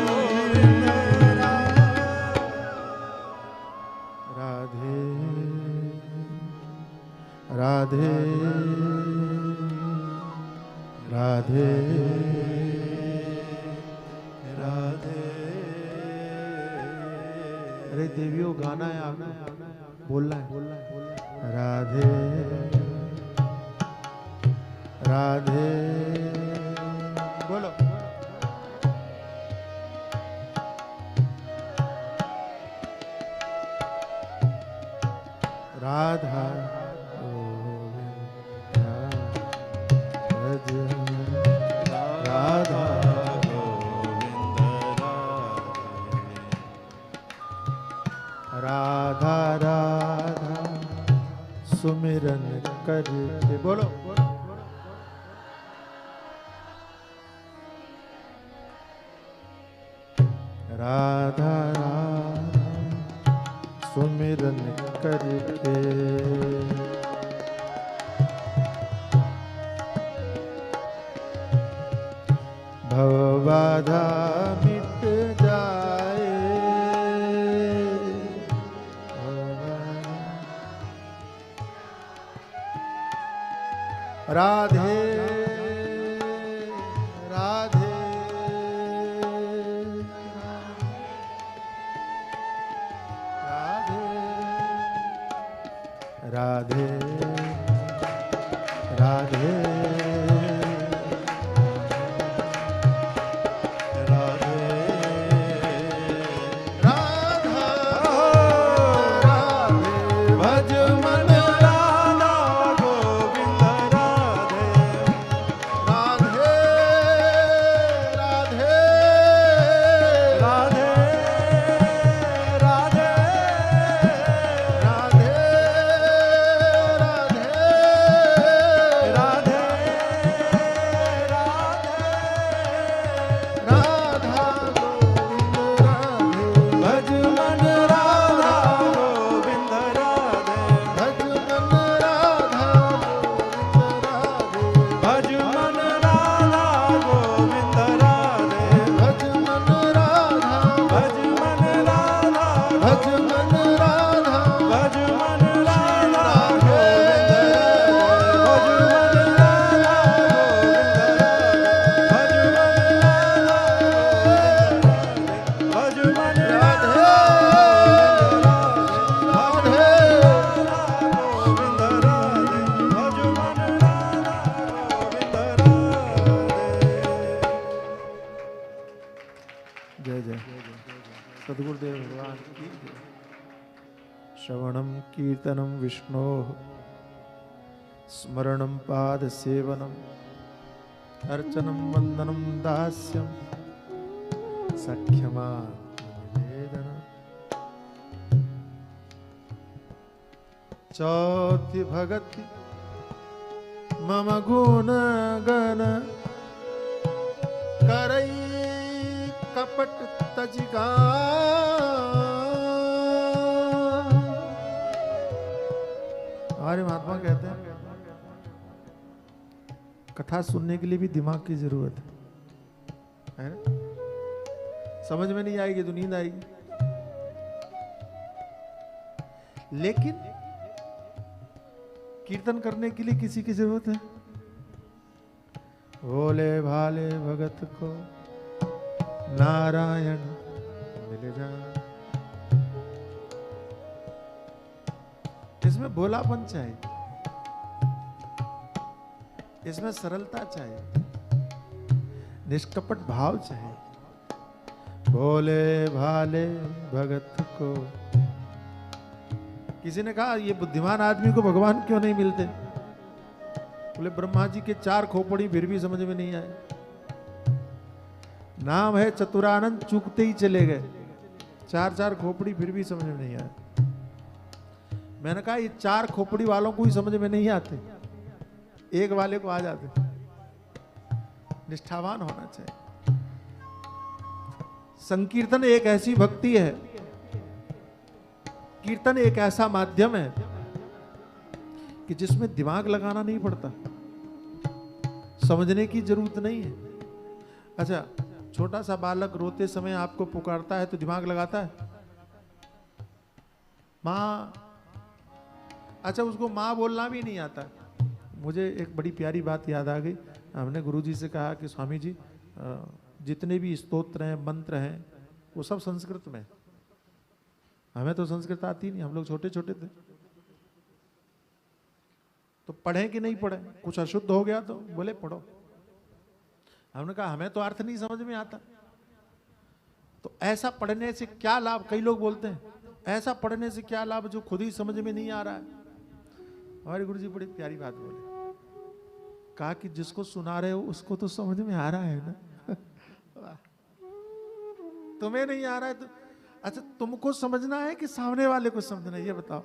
राधे राधे राधे। अरे देवियों गाना है, आपने बोलना है। राधे राधे बोलो। राधा राधा राधा राधा सुमिरन करके बोलो। राधा राधा सुमिरन करके भवबाधा मिट जाए। राधे राधे राधे राधे सद्गुरुदेव भगवान की जय। श्रवणम कीर्तनम विष्णो स्मरणम पाद सेवनम अर्चनम वंदनम दास्यम सख्यमा निवेदनम। चौथि भगति मम गुण गण करई कपट तजिगा। हमारे महात्मा कहते हैं कथा सुनने के लिए भी दिमाग की जरूरत है ना? समझ में नहीं आएगी तो नींद आएगी। लेकिन कीर्तन करने के लिए किसी की जरूरत है? भोले भाले भगत को नारायण मिल जा। इसमें भोलापन चाहिए, इसमें सरलता चाहिए, निष्कपट भाव चाहिए। भोले भाले भगत को। किसी ने कहा ये बुद्धिमान आदमी को भगवान क्यों नहीं मिलते? बोले ब्रह्मा जी के 4 खोपड़ी फिर भी समझ में नहीं आए। नाम है चतुरानंद, चूकते ही चले गए। 4 खोपड़ी फिर भी समझ में नहीं आए। मैंने कहा ये 4 खोपड़ी वालों को ही समझ में नहीं आते, एक वाले को आ जाते। निष्ठावान होना चाहिए। संकीर्तन एक ऐसी भक्ति है, कीर्तन एक ऐसा माध्यम है कि जिसमें दिमाग लगाना नहीं पड़ता, समझने की जरूरत नहीं है। अच्छा, छोटा सा बालक रोते समय आपको पुकारता है तो दिमाग लगाता है? माँ। अच्छा, उसको माँ बोलना भी नहीं आता। मुझे एक बड़ी प्यारी बात याद आ गई। हमने गुरुजी से कहा कि स्वामी जी जितने भी स्तोत्र हैं मंत्र हैं वो सब संस्कृत में। हमें तो संस्कृत आती नहीं, हम लोग छोटे छोटे थे, तो पढ़े कि नहीं पढ़े, कुछ अशुद्ध हो गया तो बोले पढ़ो। हमने कहा हमें तो अर्थ नहीं समझ में आता, तो ऐसा पढ़ने से क्या लाभ, कई लोग बोलते हैं ऐसा पढ़ने से क्या लाभ जो खुद ही समझ में नहीं आ रहा है। हमारे गुरुजी बड़ी प्यारी बात बोले, कहा कि जिसको सुना रहे हो उसको तो समझ में आ रहा है ना। तुम्हें नहीं आ रहा है तो अच्छा तुमको समझना है कि सामने वाले को समझना है, ये बताओ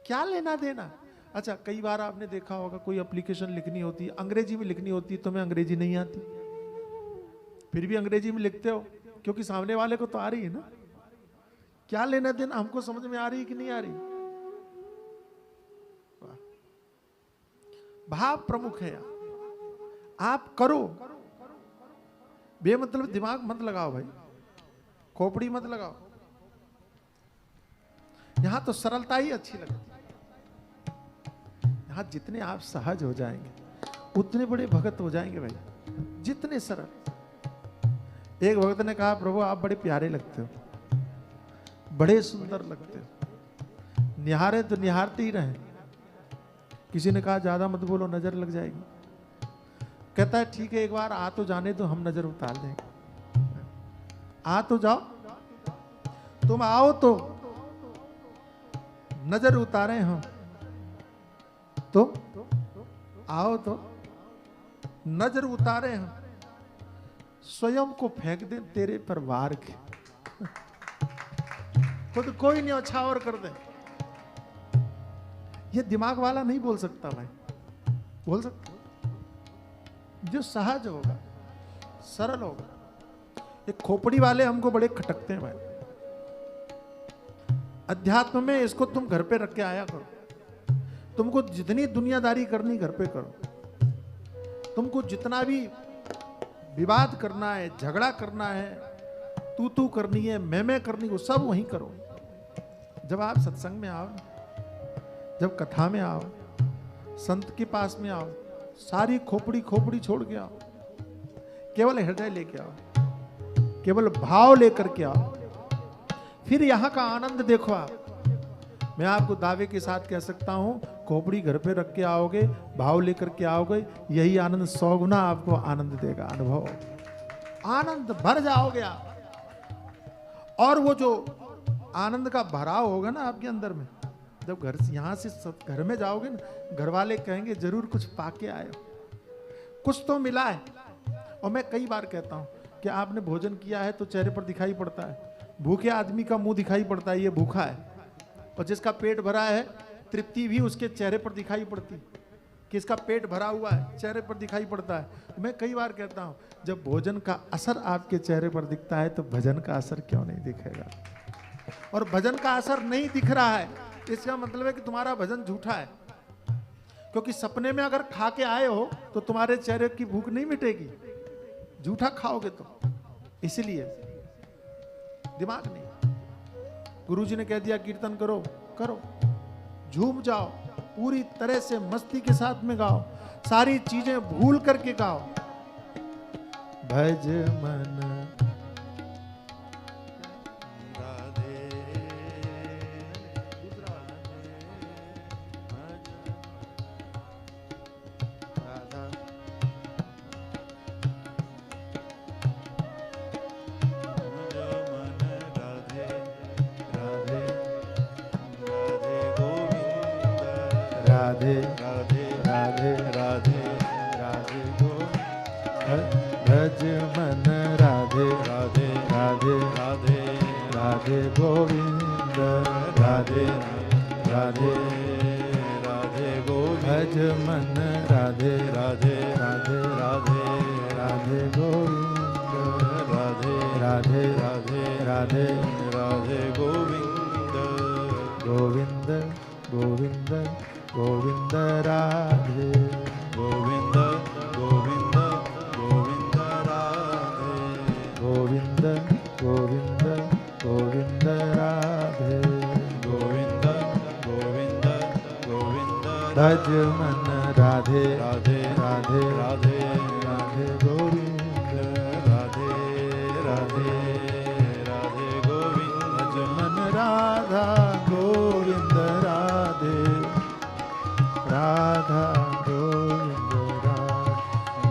क्या लेना देना। अच्छा कई बार आपने देखा होगा कोई एप्लीकेशन लिखनी होती है, अंग्रेजी में लिखनी होती है, तुम्हें अंग्रेजी नहीं आती, फिर भी अंग्रेजी में लिखते हो क्योंकि सामने वाले को तो आ रही है ना। क्या लेना देना, हमको समझ में आ रही है कि नहीं आ रही। भाव प्रमुख है, आप करो, बेमतलब दिमाग मत लगाओ भाई, खोपड़ी मत लगाओ। यहां तो सरलता ही अच्छी लगती है। यहां जितने आप सहज हो जाएंगे उतने बड़े भगत हो जाएंगे भाई, जितने सरल। एक भगत ने कहा प्रभु आप बड़े प्यारे लगते हो, बड़े सुंदर लगते हो, निहारे तो निहारते ही रहे। किसी ने कहा ज्यादा मत बोलो नजर लग जाएगी। कहता है ठीक है एक बार आ तो जाने तो हम नजर उतार देंगे। आ तो जाओ, तुम आओ तो नजर उतारे हम, तुम आओ तो नजर उतारे हम, स्वयं को फेंक दे तेरे पर वार के, खुद कोई नहीं अच्छावर कर दे। ये दिमाग वाला नहीं बोल सकता भाई, बोल सकता जो सहज होगा, सरल होगा। ये खोपड़ी वाले हमको बड़े खटकते हैं भाई। अध्यात्म में इसको तुम घर पे रख के आया करो। तुमको जितनी दुनियादारी करनी घर पे करो, तुमको जितना भी विवाद करना है, झगड़ा करना है, तू करनी है, मैं करनी, वो सब वहीं करो। जब आप सत्संग में आओ, जब कथा में आओ, संत के पास में आओ, सारी खोपड़ी छोड़ के आओ, केवल हृदय लेके आओ, केवल भाव लेकर के आओ, फिर यहां का आनंद देखो आप। मैं आपको दावे के साथ कह सकता हूं, खोपड़ी घर पे रख के आओगे, भाव लेकर के आओगे, यही आनंद 100 गुना आपको आनंद देगा। अनुभव आनंद भर जाओगे आप। और वो जो आनंद का भराव होगा ना आपके अंदर में, जब घर से यहां से घर में जाओगे ना, घर वाले कहेंगे जरूर कुछ पाके आए हो, कुछ तो मिला है। और मैं कई बार कहता हूं कि आपने भोजन किया है तो चेहरे पर दिखाई पड़ता है, भूखे आदमी का मुंह दिखाई पड़ता है, ये भूखा है। और जिसका पेट भरा है, तृप्ति भी उसके चेहरे पर दिखाई पड़ती कि इसका पेट भरा हुआ है, चेहरे पर दिखाई पड़ता है। मैं कई बार कहता हूं जब भोजन का असर आपके चेहरे पर दिखता है तो भजन का असर क्यों नहीं दिखेगा। और भजन का असर नहीं दिख रहा है, इसका मतलब है कि तुम्हारा भजन झूठा है। क्योंकि सपने में अगर खा के आए हो तो तुम्हारे चेहरे की भूख नहीं मिटेगी, झूठा खाओगे तो। इसलिए दिमाग नहीं। गुरुजी ने कह दिया कीर्तन करो, करो, झूम जाओ, पूरी तरह से मस्ती के साथ में गाओ, सारी चीजें भूल करके गाओ। भज मन राधे राधे राधे राधे राधे गो भज मन राधे राधे राधे राधे राधे गोविंद राधे राधे राधे गोविंद भज मन राधे राधे राधे राधे राधे गोविंद राधे राधे राधे राधे राधे गोविंद गोविंद गोविंद गोविंद राधे गोविंद गोविंद गोविंद राधे गोविंद गोविंद गोविंद राधे गोविंद गोविंद गोविंद भज मन राधे राधे राधे राधे राधे राधे गोविंद राधे राधे राधे गोविंद भज मन राधा गोविंद राधे राधा गोविंद राधे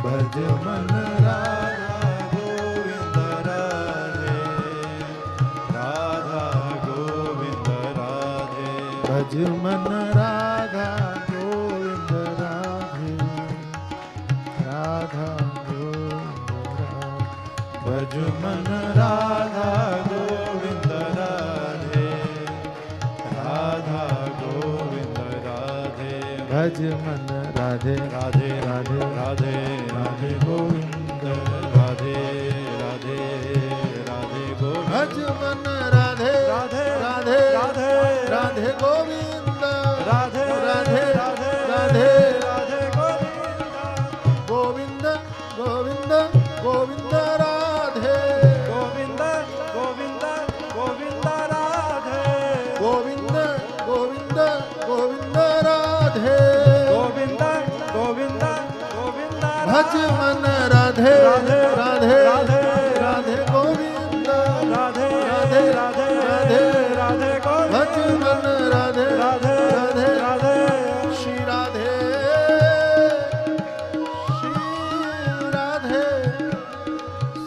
भज मन राधा गोविंद राधे राधा गोविंद राधे भज मन राधा गोविंद राधे राधा गोविंद राधे भज मन राधा गोविंद राधे राधा गोविंद राधे भज मन राधे राधे राधे राधे राधे गोविंद राधे राधे राधे गोविंद भज मन राधे राधे राधे राधे राधे गोविंद राधे राधे राधे राधे राधे गोविंद गोविंद गोविंद गोविंद राधे गोविंद गोविंद गोविंद राधे गोविंद गोविंद गोविंद राधे गोविंद गोविंद गोविंद भज मन राधे राधे राधे राधे राधे गोविंद राधे राधे राधे राधे राधे भज मन राधे राधे राधे राधे श्री राधे श्री राधे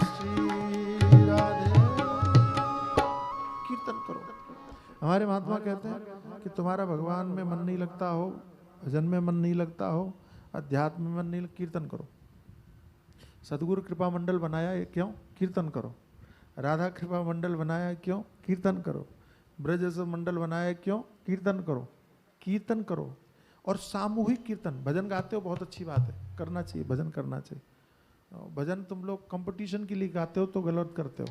श्री राधे कीर्तन करो। हमारे महात्मा कहते हैं कि तुम्हारा भगवान में मन नहीं लगता हो, भजन में मन नहीं लगता हो, अध्यात्म में मन नहीं कीर्तन करो। सदगुरु कृपा मंडल बनाया है क्यों? कीर्तन करो। राधा कृपा मंडल बनाया है क्यों? कीर्तन करो। ब्रज मंडल बनाया है क्यों? कीर्तन करो। कीर्तन करो और सामूहिक कीर्तन। भजन गाते हो बहुत अच्छी बात है, करना चाहिए, भजन करना चाहिए। भजन तुम लोग कंपटीशन के लिए गाते हो तो गलत करते हो।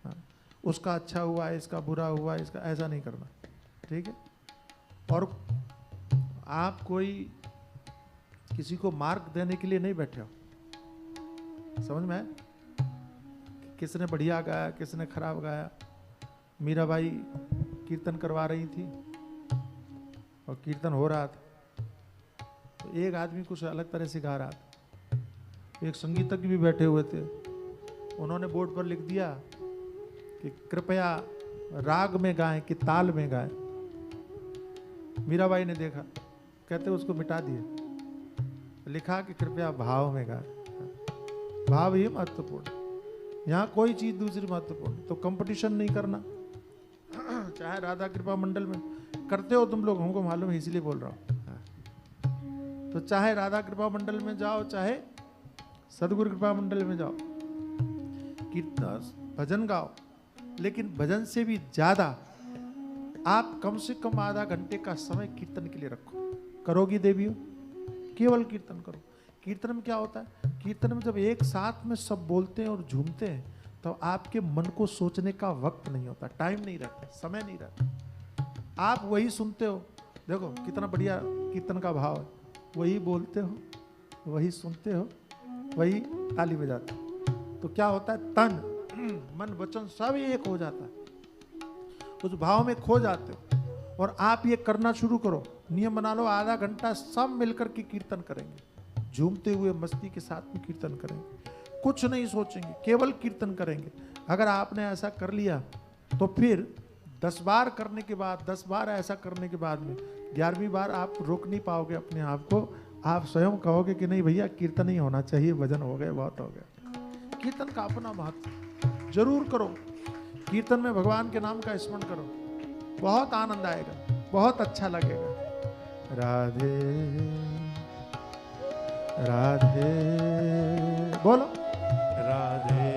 हाँ, उसका अच्छा हुआ, इसका बुरा हुआ, इसका ऐसा नहीं करना, ठीक है। और आप कोई किसी को मार्क देने के लिए नहीं बैठे हो, समझ में आया? किसने बढ़िया गाया, किसने खराब गाया। मीराबाई कीर्तन करवा रही थी और कीर्तन हो रहा था, तो एक आदमी कुछ अलग तरह से गा रहा था। एक संगीतज्ञ भी बैठे हुए थे, उन्होंने बोर्ड पर लिख दिया कि कृपया राग में गाएं कि ताल में गाएं। मीराबाई ने देखा, कहते उसको मिटा दिए, लिखा कि कृपया भाव में गाएं। भाव ही महत्वपूर्ण, यहाँ कोई चीज दूसरी महत्वपूर्ण। तो कंपटीशन नहीं करना, चाहे राधा कृपा मंडल में करते हो तुम लोग, हमको मालूम है इसलिए बोल रहा हूँ। तो चाहे राधा कृपा मंडल में जाओ, चाहे सदगुरु कृपा मंडल में जाओ, कीर्तन भजन गाओ, लेकिन भजन से भी ज्यादा आप कम से कम आधा घंटे का समय कीर्तन के लिए रखो। करोगी देवियों? केवल कीर्तन करो। कीर्तन में क्या होता है? कीर्तन में जब एक साथ में सब बोलते हैं और झूमते हैं तो आपके मन को सोचने का वक्त नहीं होता, टाइम नहीं रहता, समय नहीं रहता। आप वही सुनते हो, देखो कितना बढ़िया कीर्तन का भाव है, वही बोलते हो, वही सुनते हो, वही ताली बजाते हो। तो क्या होता है? तन मन वचन सब एक हो जाता है, उस भाव में खो जाते हो। और आप ये करना शुरू करो, नियम बना लो, आधा घंटा सब मिलकर के कीर्तन करेंगे, झूमते हुए मस्ती के साथ में कीर्तन करेंगे, कुछ नहीं सोचेंगे, केवल कीर्तन करेंगे। अगर आपने ऐसा कर लिया तो फिर 10 बार करने के बाद, 10 बार ऐसा करने के बाद में 11वीं बार आप रोक नहीं पाओगे अपने आप को। आप स्वयं कहोगे कि नहीं भैया कीर्तन ही होना चाहिए, भजन हो गए, बहुत हो गया। कीर्तन का अपना महत्व जरूर करो। कीर्तन में भगवान के नाम का स्मरण करो, बहुत आनंद आएगा, बहुत अच्छा लगेगा। राधे राधे बोलो, राधे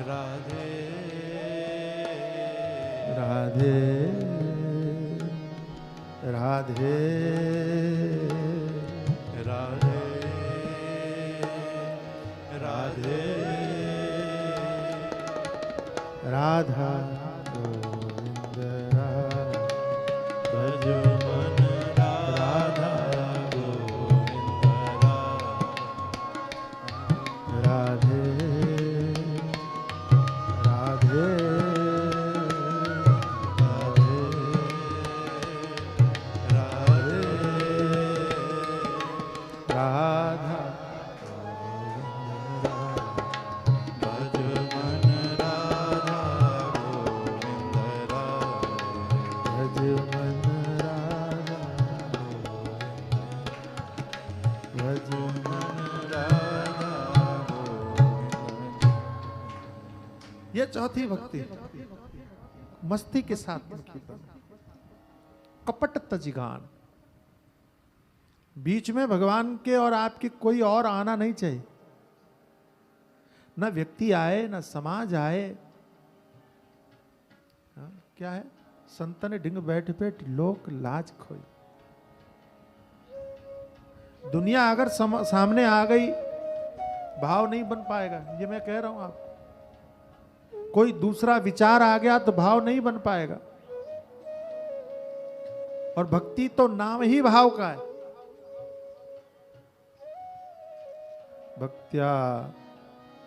राधे राधे राधे राधे राधे राधा गोविंद राधा भज मन राधा गोविंद राधे राधे राधे राधे भज मन राधा गोविंद। ये चौथी भक्ति, मस्ती के साथ कीर्तन, कपट तजिगान। बीच में भगवान के और आपके कोई और आना नहीं चाहिए, ना व्यक्ति आए ना समाज आए। क्या है, संतन ढिंग बैठ बैठ लोक लाज खोई। दुनिया अगर सामने आ गई, भाव नहीं बन पाएगा। ये मैं कह रहा हूं आप, कोई दूसरा विचार आ गया तो भाव नहीं बन पाएगा। और भक्ति तो नाम ही भाव का है। भक्त्या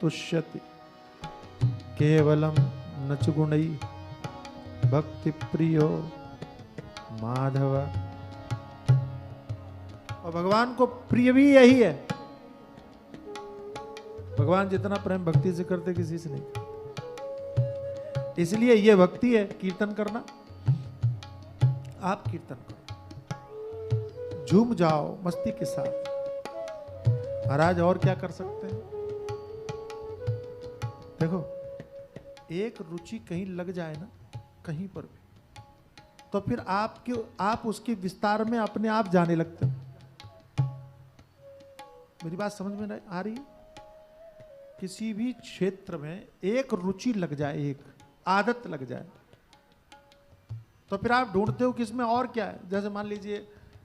तुष्यति केवलम नच गुणई भक्ति प्रियो माधव। और भगवान को प्रिय भी यही है। भगवान जितना प्रेम भक्ति से करते किसी से नहीं। इसलिए ये भक्ति है, कीर्तन करना। आप कीर्तन करो, झूम जाओ मस्ती के साथ। महाराज और क्या कर सकते हैं? देखो, एक रुचि कहीं लग जाए ना, कहीं पर भी, तो फिर आप उसके विस्तार में अपने आप जाने लगते हैं। मेरी बात समझ में आ रही है? किसी भी क्षेत्र में एक रुचि लग जाए, एक आदत लग जाए, तो फिर आप ढूंढते हो कि इसमें और क्या है। जैसे मान लीजिए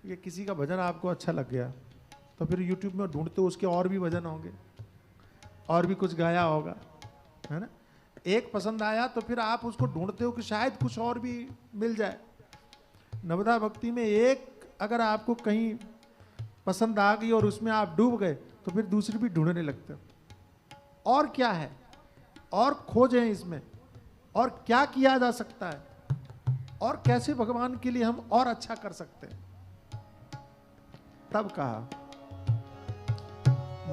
कि किसी का भजन आपको अच्छा लग गया, तो फिर YouTube में ढूंढते हो उसके और भी भजन होंगे, और भी कुछ गाया होगा, है ना। एक पसंद आया तो फिर आप उसको ढूंढते हो कि शायद कुछ और भी मिल जाए। नवदा भक्ति में एक अगर आपको कहीं पसंद आ गई और उसमें आप डूब गए, तो फिर दूसरी भी ढूंढने लगते हो। और क्या है, और खोजें इसमें, और क्या किया जा सकता है, और कैसे भगवान के लिए हम और अच्छा कर सकते हैं। तब कहा,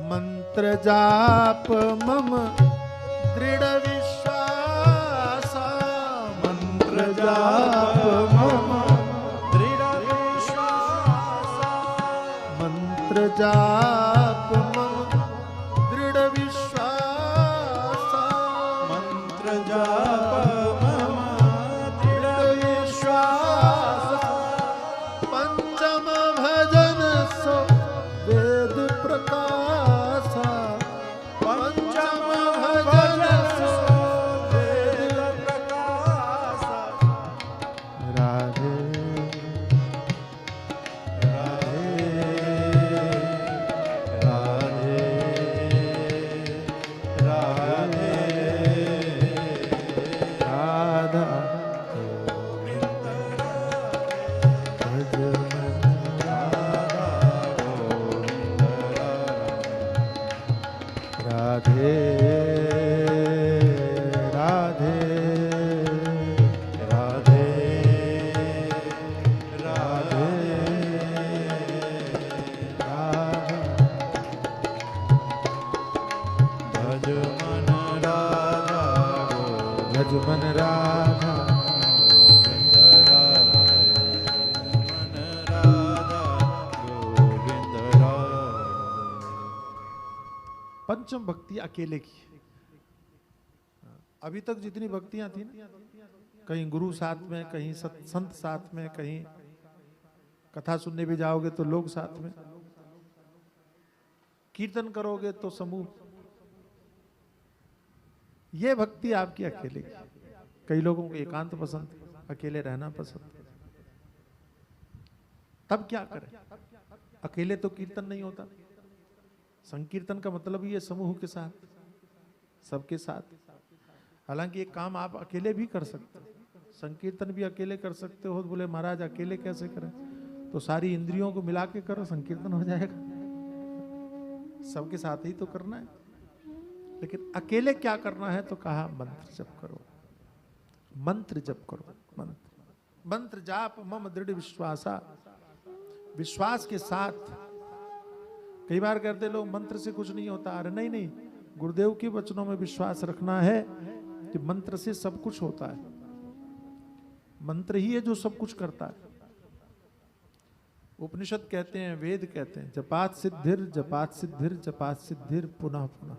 मंत्र जाप मम दृढ़ विश्वास, मंत्र जाप मम दृढ़ विश्वास, मंत्र जाप मम दृढ़ विश्वास, मंत्र जाप मम दृढ़ विश्वास, पंचम भजन सो वेद प्रकाश, पंचम भजन सो वेद प्रकाश। राधे राधे राधे राधे राधा गोविंद भज मन राधा गोविंद राधे राधे राधे राधे राधा भज मन राधा भज मन राधा गोविंद मन राधा गोविंद पंचम भक्ति अकेले की। अभी तक जितनी भक्तियां थी ना, कहीं गुरु साथ में, कहीं संत साथ में, कहीं कथा सुनने भी जाओगे तो लोग साथ में, कीर्तन करोगे तो समूह। ये भक्ति आपकी अकेले की। कई लोगों को एकांत पसंद, अकेले रहना पसंद। तब क्या करें? अकेले तो कीर्तन नहीं होता। संकीर्तन का मतलब ही है समूह के साथ, सबके साथ। हालांकि एक काम आप अकेले भी कर सकते हो, संकीर्तन भी अकेले कर सकते हो। बोले महाराज अकेले कैसे करें? तो सारी इंद्रियों को मिला के करो, संकीर्तन हो जाएगा। सबके साथ ही तो करना है। लेकिन अकेले क्या करना है? तो कहा मंत्र जप करो, मंत्र जप करो। मंत्र जाप मम दृढ़ विश्वासा, विश्वास के साथ। कई बार कहते लोग मंत्र से कुछ नहीं होता। अरे नहीं नहीं, गुरुदेव के वचनों में विश्वास रखना है कि मंत्र से सब कुछ होता है। मंत्र ही है जो सब कुछ करता है। उपनिषद कहते हैं, वेद कहते हैं, जपात सिद्धिर जपात सिद्धिर जपात सिद्धिर पुनः पुनः।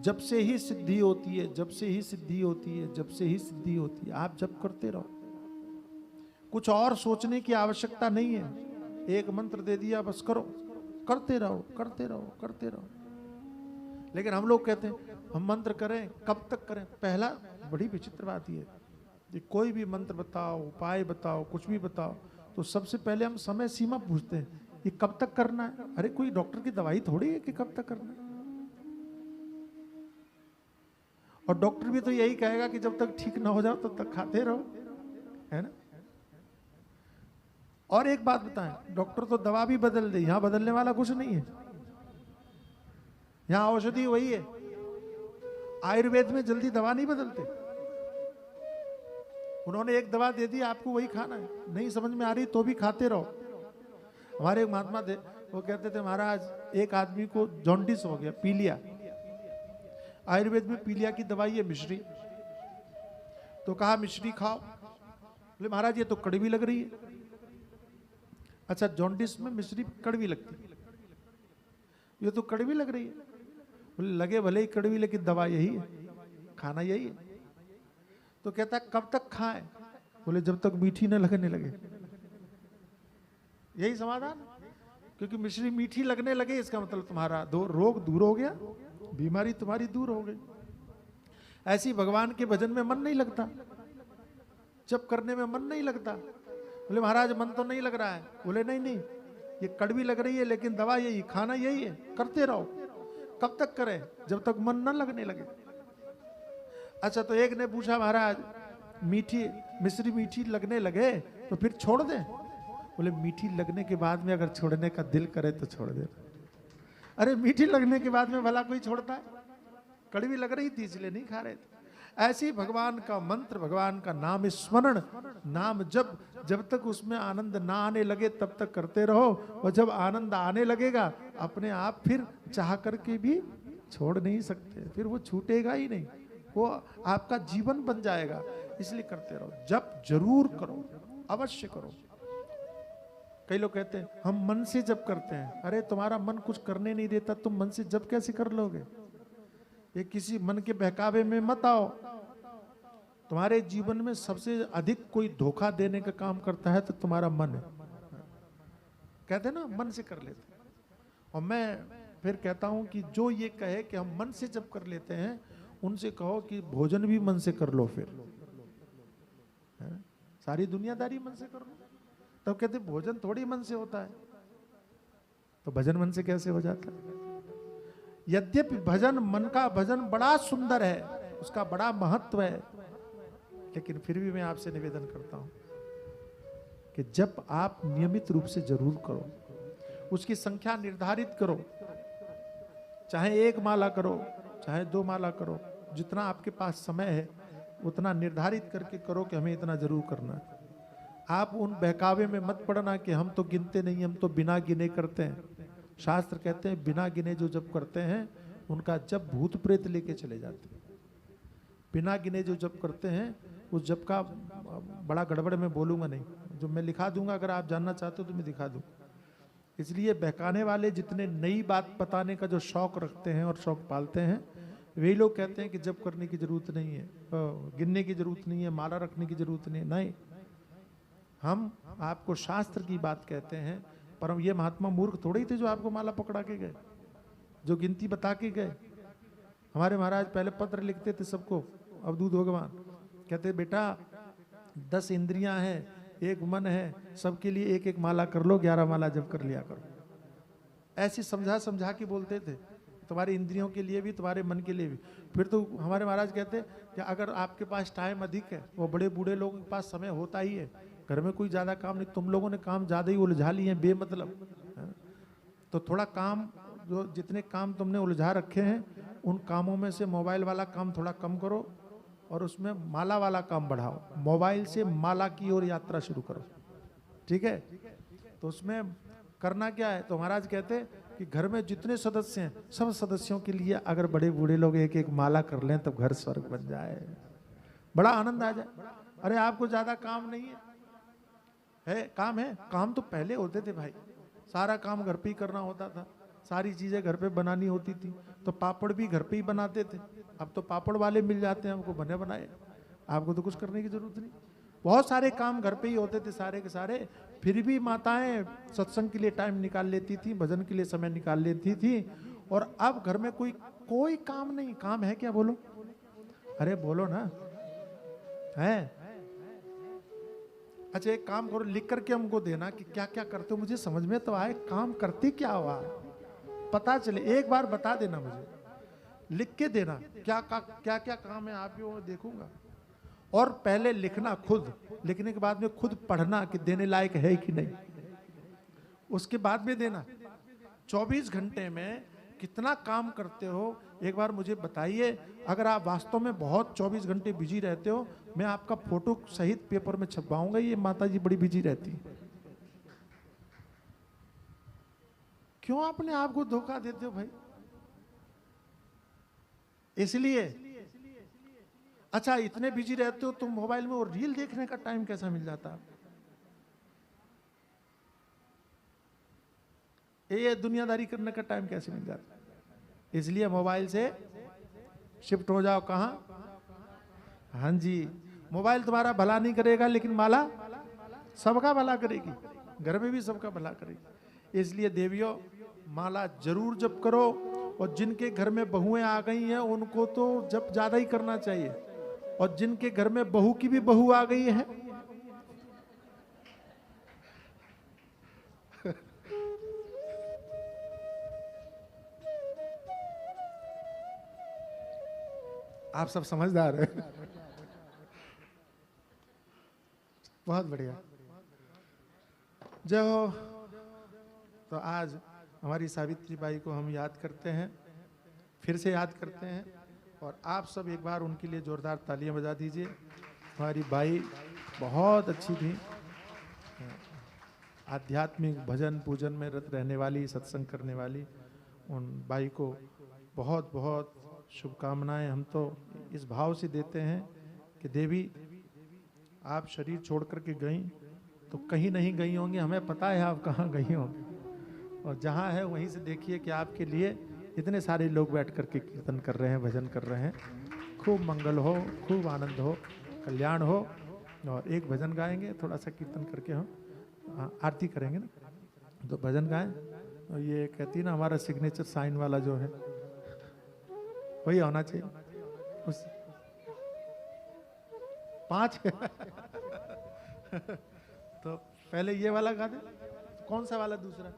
जब से ही सिद्धि होती है, जब से ही सिद्धि होती है, जब से ही सिद्धि होती है। आप जप करते रहो, कुछ और सोचने की आवश्यकता नहीं है। एक मंत्र दे दिया, बस करो, करते रहो करते रहो करते रहो। लेकिन हम लोग कहते हैं हम मंत्र करें, कब तक करें? पहला बड़ी विचित्र बात ये कि कोई भी मंत्र बताओ, उपाय बताओ, कुछ भी बताओ, तो सबसे पहले हम समय सीमा पूछते हैं, ये कब तक करना है? अरे कोई डॉक्टर की दवाई थोड़ी है कि कब तक करना है। और डॉक्टर भी तो यही कहेगा कि जब तक ठीक ना हो जाओ तब तक खाते रहो, है ना। और एक बात बताएं, डॉक्टर तो दवा भी बदल दे, यहां बदलने वाला कुछ नहीं है। यहां औषधि वही है। आयुर्वेद में जल्दी दवा नहीं बदलते। उन्होंने एक दवा दे दी, आपको वही खाना है, नहीं समझ में आ रही तो भी खाते रहो। हमारे एक महात्मा थे, वो कहते थे महाराज एक आदमी को जॉन्डिस हो गया, पीलिया। आयुर्वेद में पीलिया की दवाई है मिश्री, तो कहा मिश्री खाओ। बोले महाराज ये तो कड़वी लग रही है। अच्छा, जॉन्डिस में मिश्री कड़वी लगती है, ये तो कड़वी लग रही है। बोले लगे भले ही कड़वी, लेकिन दवा यही है, खाना यही है। तो कहता कब तक खाएं? बोले जब तक मीठी न लगने लगे। यही समाधान, क्योंकि मिश्री मीठी लगने लगे इसका मतलब तुम्हारा रोग दूर हो गया, बीमारी तुम्हारी दूर हो गई। ऐसी भगवान के भजन में मन नहीं लगता, जप करने में मन नहीं लगता। बोले महाराज मन तो नहीं लग रहा है। बोले नहीं नहीं, ये कड़वी लग रही है, लेकिन दवा यही, खाना यही है, करते रहो। कब तक करें? जब तक मन न लगने लगे। अच्छा, तो एक ने पूछा महाराज मीठी मिश्री मीठी लगने लगे तो फिर छोड़ दें? बोले मीठी लगने के बाद में अगर छोड़ने का दिल करे तो छोड़ दे। अरे मीठी लगने के बाद में भला कोई छोड़ता है? कड़वी लग रही थी इसलिए नहीं खा रहे थे। ऐसी भगवान का मंत्र, भगवान का नाम स्मरण, नाम जब तक उसमें आनंद ना आने लगे तब तक करते रहो। और जब आनंद आने लगेगा अपने आप फिर चाह करके भी छोड़ नहीं सकते, फिर वो छूटेगा ही नहीं, वो आपका जीवन बन जाएगा। इसलिए करते रहो, जप जरूर करो, अवश्य करो। कई लोग कहते हैं हम मन से जप करते हैं। अरे तुम्हारा मन कुछ करने नहीं देता, तुम मन से जप कैसे कर लोगे? ये किसी मन के बहकावे में मत आओ। तुम्हारे जीवन में सबसे अधिक कोई धोखा देने का काम करता है तो तुम्हारा मन है। कहते ना मन से कर लेते। और मैं फिर कहता हूं कि जो ये कहे कि हम मन से जब कर लेते हैं, उनसे कहो कि भोजन भी मन से कर लो। फिर सारी दुनियादारी मन से कर लो। तब कहते भोजन थोड़ी मन से होता है, तो भजन मन से कैसे हो जाता है? यद्यपि भजन, मन का भजन बड़ा सुंदर है, उसका बड़ा महत्व है, लेकिन फिर भी मैं आपसे निवेदन करता हूं कि जब आप नियमित रूप से जरूर करो, उसकी संख्या निर्धारित करो। चाहे 1 माला करो, चाहे 2 माला करो, जितना आपके पास समय है उतना निर्धारित करके करो कि हमें इतना जरूर करना है। आप उन बहकावे में मत पड़ना कि हम तो गिनते नहीं, हम तो बिना गिने करते हैं। शास्त्र कहते हैं बिना गिने जो जप करते हैं उनका जप भूत प्रेत लेके चले जाते हैं। बिना गिने जो जप करते हैं उस जप का बड़ा गड़बड़ मैं बोलूंगा नहीं, जो मैं लिखा दूंगा, अगर आप जानना चाहते हो तो मैं दिखा दूं। इसलिए बहकाने वाले जितने नई बात बताने का जो शौक रखते हैं और शौक पालते हैं, वही लोग कहते हैं कि जप करने की जरूरत नहीं है, गिनने की जरूरत नहीं है, माला रखने की जरूरत नहीं है। नहीं, हम आपको शास्त्र की बात कहते हैं, पर हम ये महात्मा मूर्ख थोड़े ही थे जो आपको माला पकड़ा के गए, जो गिनती बता के गए। हमारे महाराज पहले पत्र लिखते थे सबको, अवधूत भगवान कहते बेटा 10 इंद्रियां हैं, 1 मन है, सबके लिए 1-1 माला कर लो, 11 माला जब कर लिया करो। ऐसे समझा समझा के बोलते थे, तुम्हारी इंद्रियों के लिए भी, तुम्हारे मन के लिए भी। फिर तो हमारे महाराज कहते कि अगर आपके पास टाइम अधिक है, वो बड़े बूढ़े लोगों के पास समय होता ही है, घर में कोई ज्यादा काम नहीं, तुम लोगों ने काम ज्यादा ही उलझा लिए हैं बेमतलब, तो थोड़ा काम, जो जितने काम तुमने उलझा रखे हैं उन कामों में से मोबाइल वाला काम थोड़ा कम करो और उसमें माला वाला काम बढ़ाओ। मोबाइल से माला की ओर यात्रा शुरू करो, ठीक है? तो उसमें करना क्या है? तो महाराज कहते कि घर में जितने सदस्य हैं, सब सदस्यों के लिए अगर बड़े बूढ़े लोग 1-1 माला कर लें तो घर स्वर्ग बन जाए, बड़ा आनंद आ जाए। अरे आपको ज्यादा काम नहीं है, है काम है, काम तो पहले होते थे भाई, सारा काम घर पे ही करना होता था, सारी चीजें घर पे बनानी होती थी, तो पापड़ भी घर पे ही बनाते थे। अब तो पापड़ वाले मिल जाते हैं हमको बने बनाए, आपको तो कुछ करने की जरूरत नहीं। बहुत सारे काम घर पे ही होते थे सारे के सारे। फिर भी माताएं सत्संग के लिए टाइम निकाल लेती थी, भजन के लिए समय निकाल लेती थी। और अब घर में कोई काम नहीं। काम है क्या बोलो, अरे बोलो ना, है? अच्छा एक काम करो, लिख करके हमको देना कि क्या क्या करते हो, मुझे समझ में तो आए काम करते क्या हुआ, पता चले। एक बार बता देना मुझे, लिख के देना क्या क्या काम है, आप भी वो देखूंगा। और पहले लिखना खुद, लिखने के बाद में खुद पढ़ना कि देने लायक है कि नहीं, उसके बाद में देना। 24 घंटे में कितना काम करते हो एक बार मुझे बताइए। अगर आप वास्तव में बहुत 24 घंटे बिजी रहते हो, मैं आपका फोटो सहित पेपर में छपवाऊंगा, ये माता जी बड़ी बिजी रहती है। क्यों अपने आप को धोखा देते हो भाई? इसलिए अच्छा इतने बिजी रहते हो तुम मोबाइल में, और रील देखने का टाइम कैसा मिल जाता है? ये दुनियादारी करने का टाइम कैसे मिल जाता है? इसलिए मोबाइल से शिफ्ट हो जाओ। कहां? हाँ जी, मोबाइल तुम्हारा भला नहीं करेगा, लेकिन माला सबका भला करेगी, घर में भी सबका भला करेगी। इसलिए देवियों माला जरूर जप करो। और जिनके घर में बहुएं आ गई हैं उनको तो जप ज्यादा ही करना चाहिए, और जिनके घर में बहू की भी बहू आ गई है आप सब समझदार हैं। बहुत बढ़िया, जय हो। तो आज हमारी सावित्री बाई को हम याद करते हैं, फिर से याद करते हैं, और आप सब एक बार उनके लिए जोरदार तालियां बजा दीजिए। हमारी बाई बहुत अच्छी थी, आध्यात्मिक भजन पूजन में रत रहने वाली, सत्संग करने वाली। उन बाई को बहुत बहुत शुभकामनाएं हम तो इस भाव से देते हैं कि देवी आप शरीर छोड़ करके गई तो कहीं नहीं गई होंगी, हमें पता है आप कहाँ गई होंगी, और जहाँ है वहीं से देखिए कि आपके लिए इतने सारे लोग बैठ करके कीर्तन कर रहे हैं, भजन कर रहे हैं। खूब मंगल हो, खूब आनंद हो, कल्याण हो। और एक भजन गाएंगे, थोड़ा सा कीर्तन करके हम आरती करेंगे ना, तो भजन गाएं। और ये कहती ना हमारा सिग्नेचर साइन वाला जो है वही होना चाहिए। उस 5 तो पहले ये वाला गा दे। कौन सा वाला? दूसरा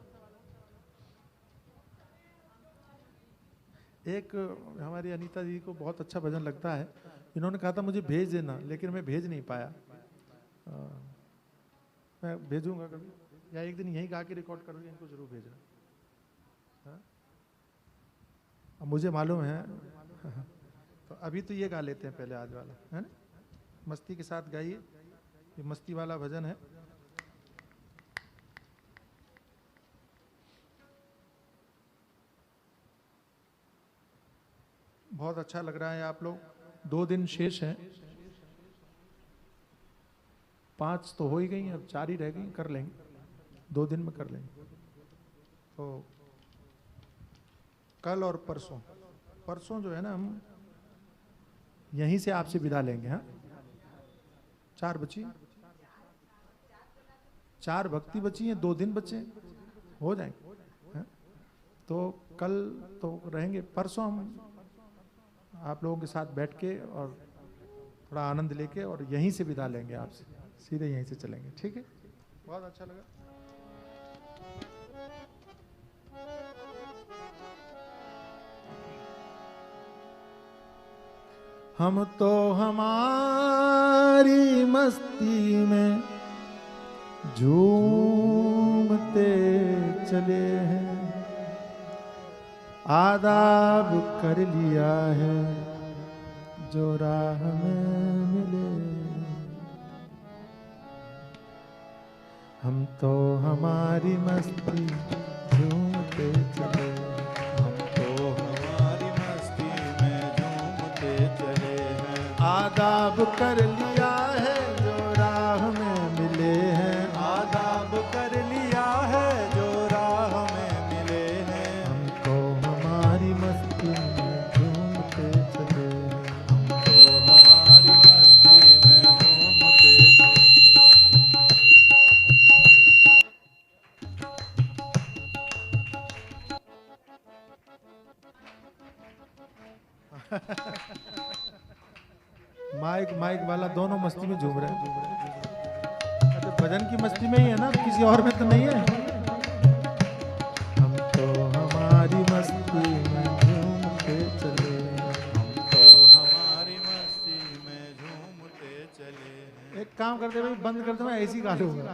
एक हमारी अनीता जी को बहुत अच्छा भजन लगता है, इन्होंने कहा था मुझे भेज देना, लेकिन मैं भेज नहीं पाया। मैं भेजूंगा कभी, या एक दिन यहीं गा के रिकॉर्ड करूँगी, इनको जरूर भेजना। अब मुझे मालूम है तो अभी तो ये गा लेते हैं पहले आज वाला, है ना? मस्ती के साथ गाइए, ये मस्ती वाला भजन है। बहुत अच्छा लग रहा है आप लोग। 2 दिन शेष हैं, 5 तो हो ही गई, अब 4 ही रह गई, कर लेंगे 2 दिन में कर लेंगे। तो कल और परसों जो है ना, हम यहीं से आपसे विदा लेंगे। हाँ 4 बची, 4 भक्ति बची हैं, 2 दिन बचे हो जाएंगे। हाँ? तो कल तो रहेंगे, परसों हम आप लोगों के साथ बैठ के और थोड़ा आनंद लेके और यहीं से विदा लेंगे आपसे, सीधे यहीं से चलेंगे। ठीक है, बहुत अच्छा लगा। हम तो हमारी मस्ती में झूमते चले हैं, आदाब कर लिया है जो राह में मिले। हम तो हमारी मस्ती झूमते चले, हम तो हमारी मस्ती में झूमते चले हैं, आदाब कर लिया है जो राह में मिले हैं। माइक माइक वाला दोनों मस्ती में झूम रहे हैं। तो भजन की मस्ती में ही है ना, किसी और में तो नहीं है। हम तो हमारी मस्ती में झूमते चले, हम तो हमारी मस्ती में झूमते चले हैं। एक काम करते भाई, बंद कर दो, मैं ऐसी गा लूंगा।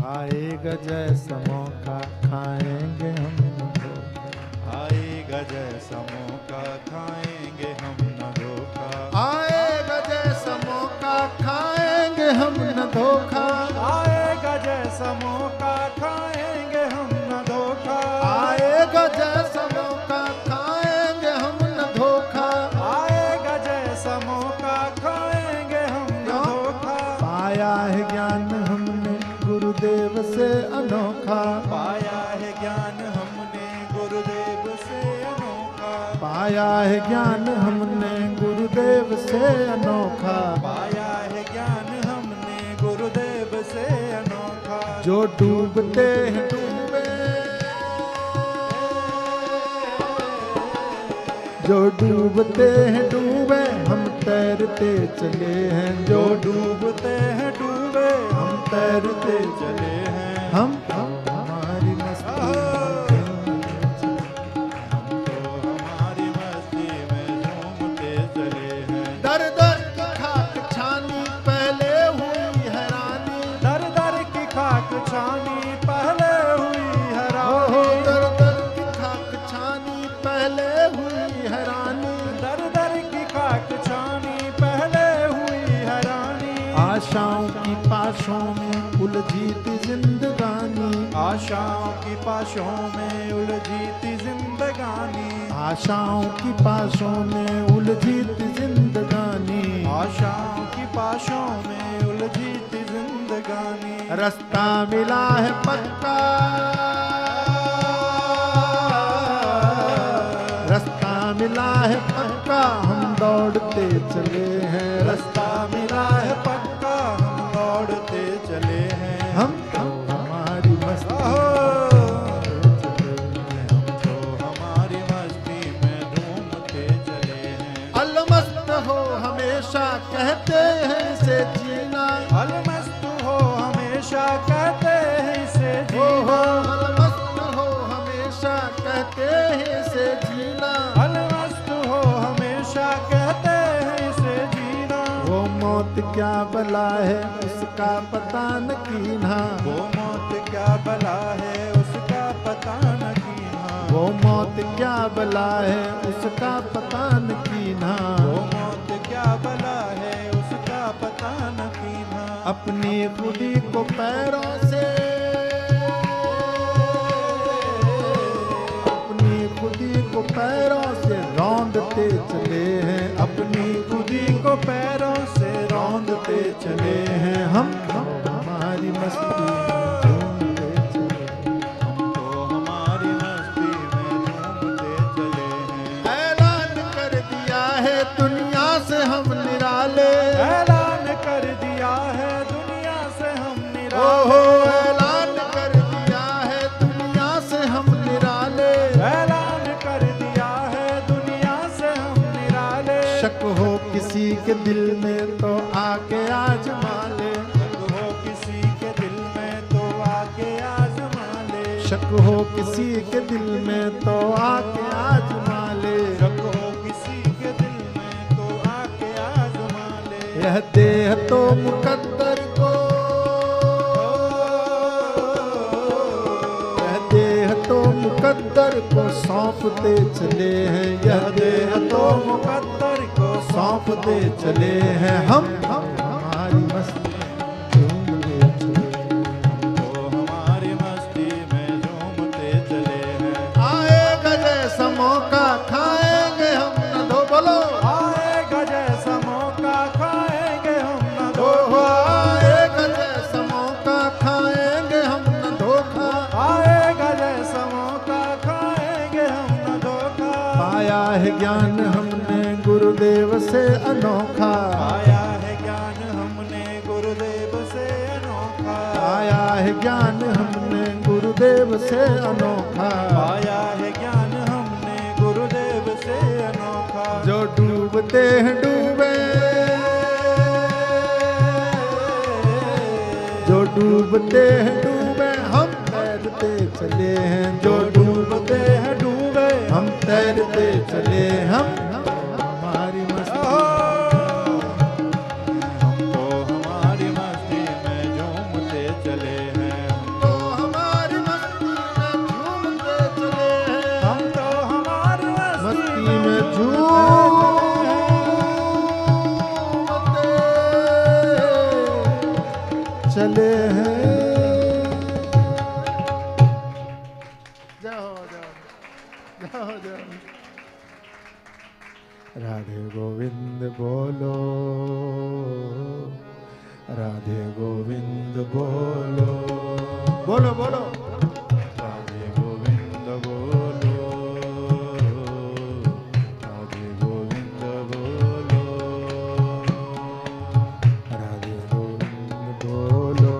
आएगा जैसा मौका खाएंगे हम न धोखा, आएगा जैसा मौका खाएंगे हम न धोखा, आएगा जैसा मौका खाएंगे हम न धोखा, आएगा जैसा मौका खाएंगे हम न धोखा, आएगा जैसा मौका खाएंगे हम न धोखा, आएगा जैसा मौका खाएंगे हम न धोखा। पाया है ज्ञान हमने गुरुदेव से अनोखा, पाया है ज्ञान हमने गुरुदेव से अनोखा, पाया है ज्ञान हमने गुरुदेव से अनोखा, पाया है ज्ञान हमने गुरुदेव से अनोखा। जो डूबते हैं डूबे, जो डूबते हैं डूबे, हम तैरते चले हैं, जो डूबते हैं डूबे हम तैरते चले हैं। हम हमारी मस्ती हम तो हमारी मस्ती में झूमते चले हैं। दर दर की खाक छानी पहले हुई हैरानी, दर दर की खाक छानी पहले हुई ओहो हैरानी, दर दर की खाक छानी पहले हुई हैरानी, दर दर की खाक छानी पहले हुई हैरानी। आशाओं की पाशों में उलझी थी जिंदगानी, आशाओं की पाशों में उलझी थी जिंदगानी, आशाओं की पाशों में उलझी थी जिंदगानी, आशाओं की पाशों में उलझी थी जिंदगानी। रास्ता मिला है पक्का, रास्ता मिला है पक्का, हम दौड़ते चले हैं, रास्ता मिला है पक्का, हम दौड़ते चले हैं। हम हमारी मस्ती हम तो हमारी मस्ती में झूमते चले हैं। अलमस्त हो हमेशा कहते हैं से जीना, अलमस्त हो हमेशा कहते हैं इसे हो जीना, अलमस्त हो हमेशा कहते हैं से जीना, अलमस्त हो हमेशा कहते हैं इसे जीना। वो मौत क्या बला है उसका पता न कीन्हा, वो मौत क्या बला है उसका पता न कीन्हा, वो मौत क्या बला है उसका पता न कीन्हा, वो मौत क्या बला है उसका पता न कीन्हा। अपनी खुदी को पैरों से, अपनी खुदी को पैरों से रौंदते चले हैं, अपनी खुदी को पैरों से रौंदते चले हैं। हम हमारी मस्ती में झूमते चले, हम तो हमारी मस्ती में झूमते चले हैं। ऐलान कर दिया है दुनिया से हम निराले, ऐलान कर दिया है दुनिया से हम ओहो निराले, ऐलान कर दिया है दुनिया से हम निराले, ऐलान कर दिया है दुनिया से हम निराले। शक हो किसी के दिल में तो आके आजमा ले, शक हो किसी के दिल में तो आके आजमा ले, शक हो किसी के दिल में तो आके आजमा ले, शक हो किसी के दिल में तो आके आजमा ले। यह देह तो मुकद्दर को, यह देह तो मुकद्दर को सौंपते चले हैं, यह देह तो मुकद्दर को सौंपते चले हैं। हम हमारी मस्ती झूमते चले, तो हमारी मस्ती में झूमते चले हैं। आएगा जैसा मौका खाएंगे हम न धो, बोलो आएगा जैसा मौका खाएंगे हम न ओहो धोखा, आएगा जैसा मौका खाएंगे हम न धोखा, आएगा जैसा मौका खाएंगे हम न धोखा। पाया है ज्ञान हमने गुरुदेव से अनोखा, पाया है ज्ञान हमने गुरुदेव से अनोखा, पाया है ज्ञान हमने गुरुदेव से अनोखा, पाया है ज्ञान हमने गुरुदेव से अनोखा। जो डूबते हैं डूबे, जो डूबते हैं डूबे हम तैरते चले हैं, जो डूबते हैं डूबे हम तैरते चले, हम हमारी मस्ती, हम तो हमारी मस्ती में झूमते चले हैं, तो हमारी मस्ती में झूमते चले हैं, हम तो हमारी मस्ती में झूमते चले हैं। जाओ जाओ जाओ जाओ। राधे गोविंद बोलो, राधे गोविंद बोलो, बोलो बोलो, राधे गोविंद बोलो, राधे गोविंद बोलो, राधे गोविंद बोलो,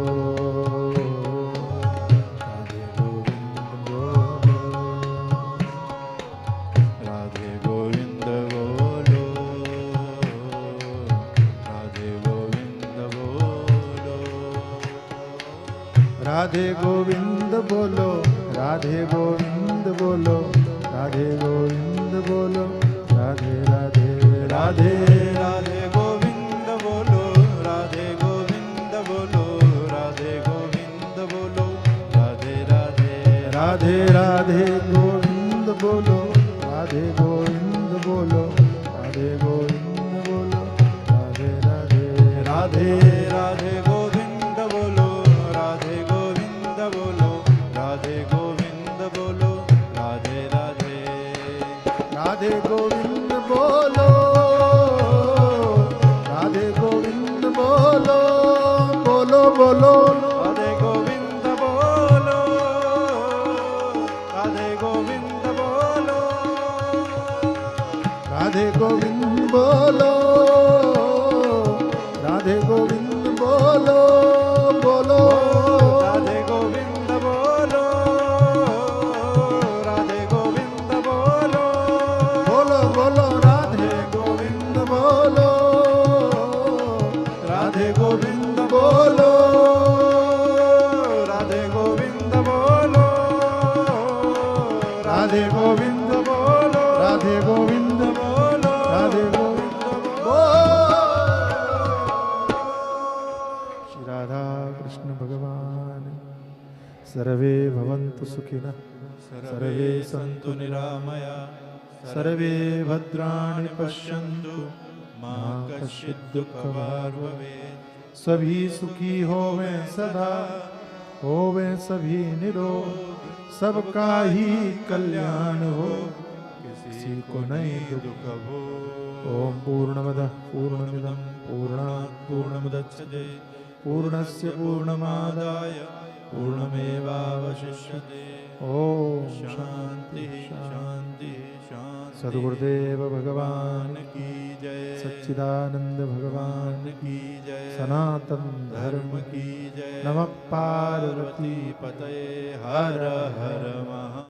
राधे गोविंद बोलो, राधे गोविंद बोलो, राधे गोविंद बोलो, राधे गोविंद बोलो, राधे गोविंद बोलो, राधे गोविंद बोलो, राधे राधे राधे राधे गोविंद बोलो, राधे गोविंद बोलो, राधे गोविंद बोलो, राधे राधे राधे राधे गोविंद बोलो, राधे गोविंद बोलो, राधे गोविंद बोलो, राधे राधे राधे राधे राधे गोविंद बोलो, राधे गोविंद बोलो, राधे गोविंद बोलो, राधे राधे राधे गोविंद बोलो, राधे गोविंद बोलो, बोलो बोलो, राधे गोविंद बोलो, राधे गोविंद बोलो, राधे गोविंद बोलो, राधे गोविंद बोलो, बोलो, राधे गोविंद बोलो, राधे गोविंद बोलो, बोलो बोलो, राधे गोविंद बोलो, राधे गोविंद बोलो, राधे गोविंद बोलो, राधे गोविंद बोलो, राधे गोविंद बोलो, राधे गोविंद बोलो। श्री राधा कृष्ण भगवान सर्वे भवन्तु सुखिनः, सर्वे सन्तु निरामया, सर्वे भद्राणि पश्यन्तु, मा कश्चित् दुःखभाग् भवेत्। सभी सुखी होवें सदा, होवें सभी निरोग, सबका ही कल्याण हो, किसी को नहीं दुख हो। ओम पूर्णमदः पूर्णमिदं पूर्णात् पूर्णमुदच्यते पूर्णस्य पूर्णमादाय पूर्णमेवावशिष्यते। ओम शांति शांति शांति। सद्गुरुदेव भगवान की जय, सच्चिदानंद भगवान की जय, सनातन धर्म की जय। नमः पार्वती पतये हर हर महा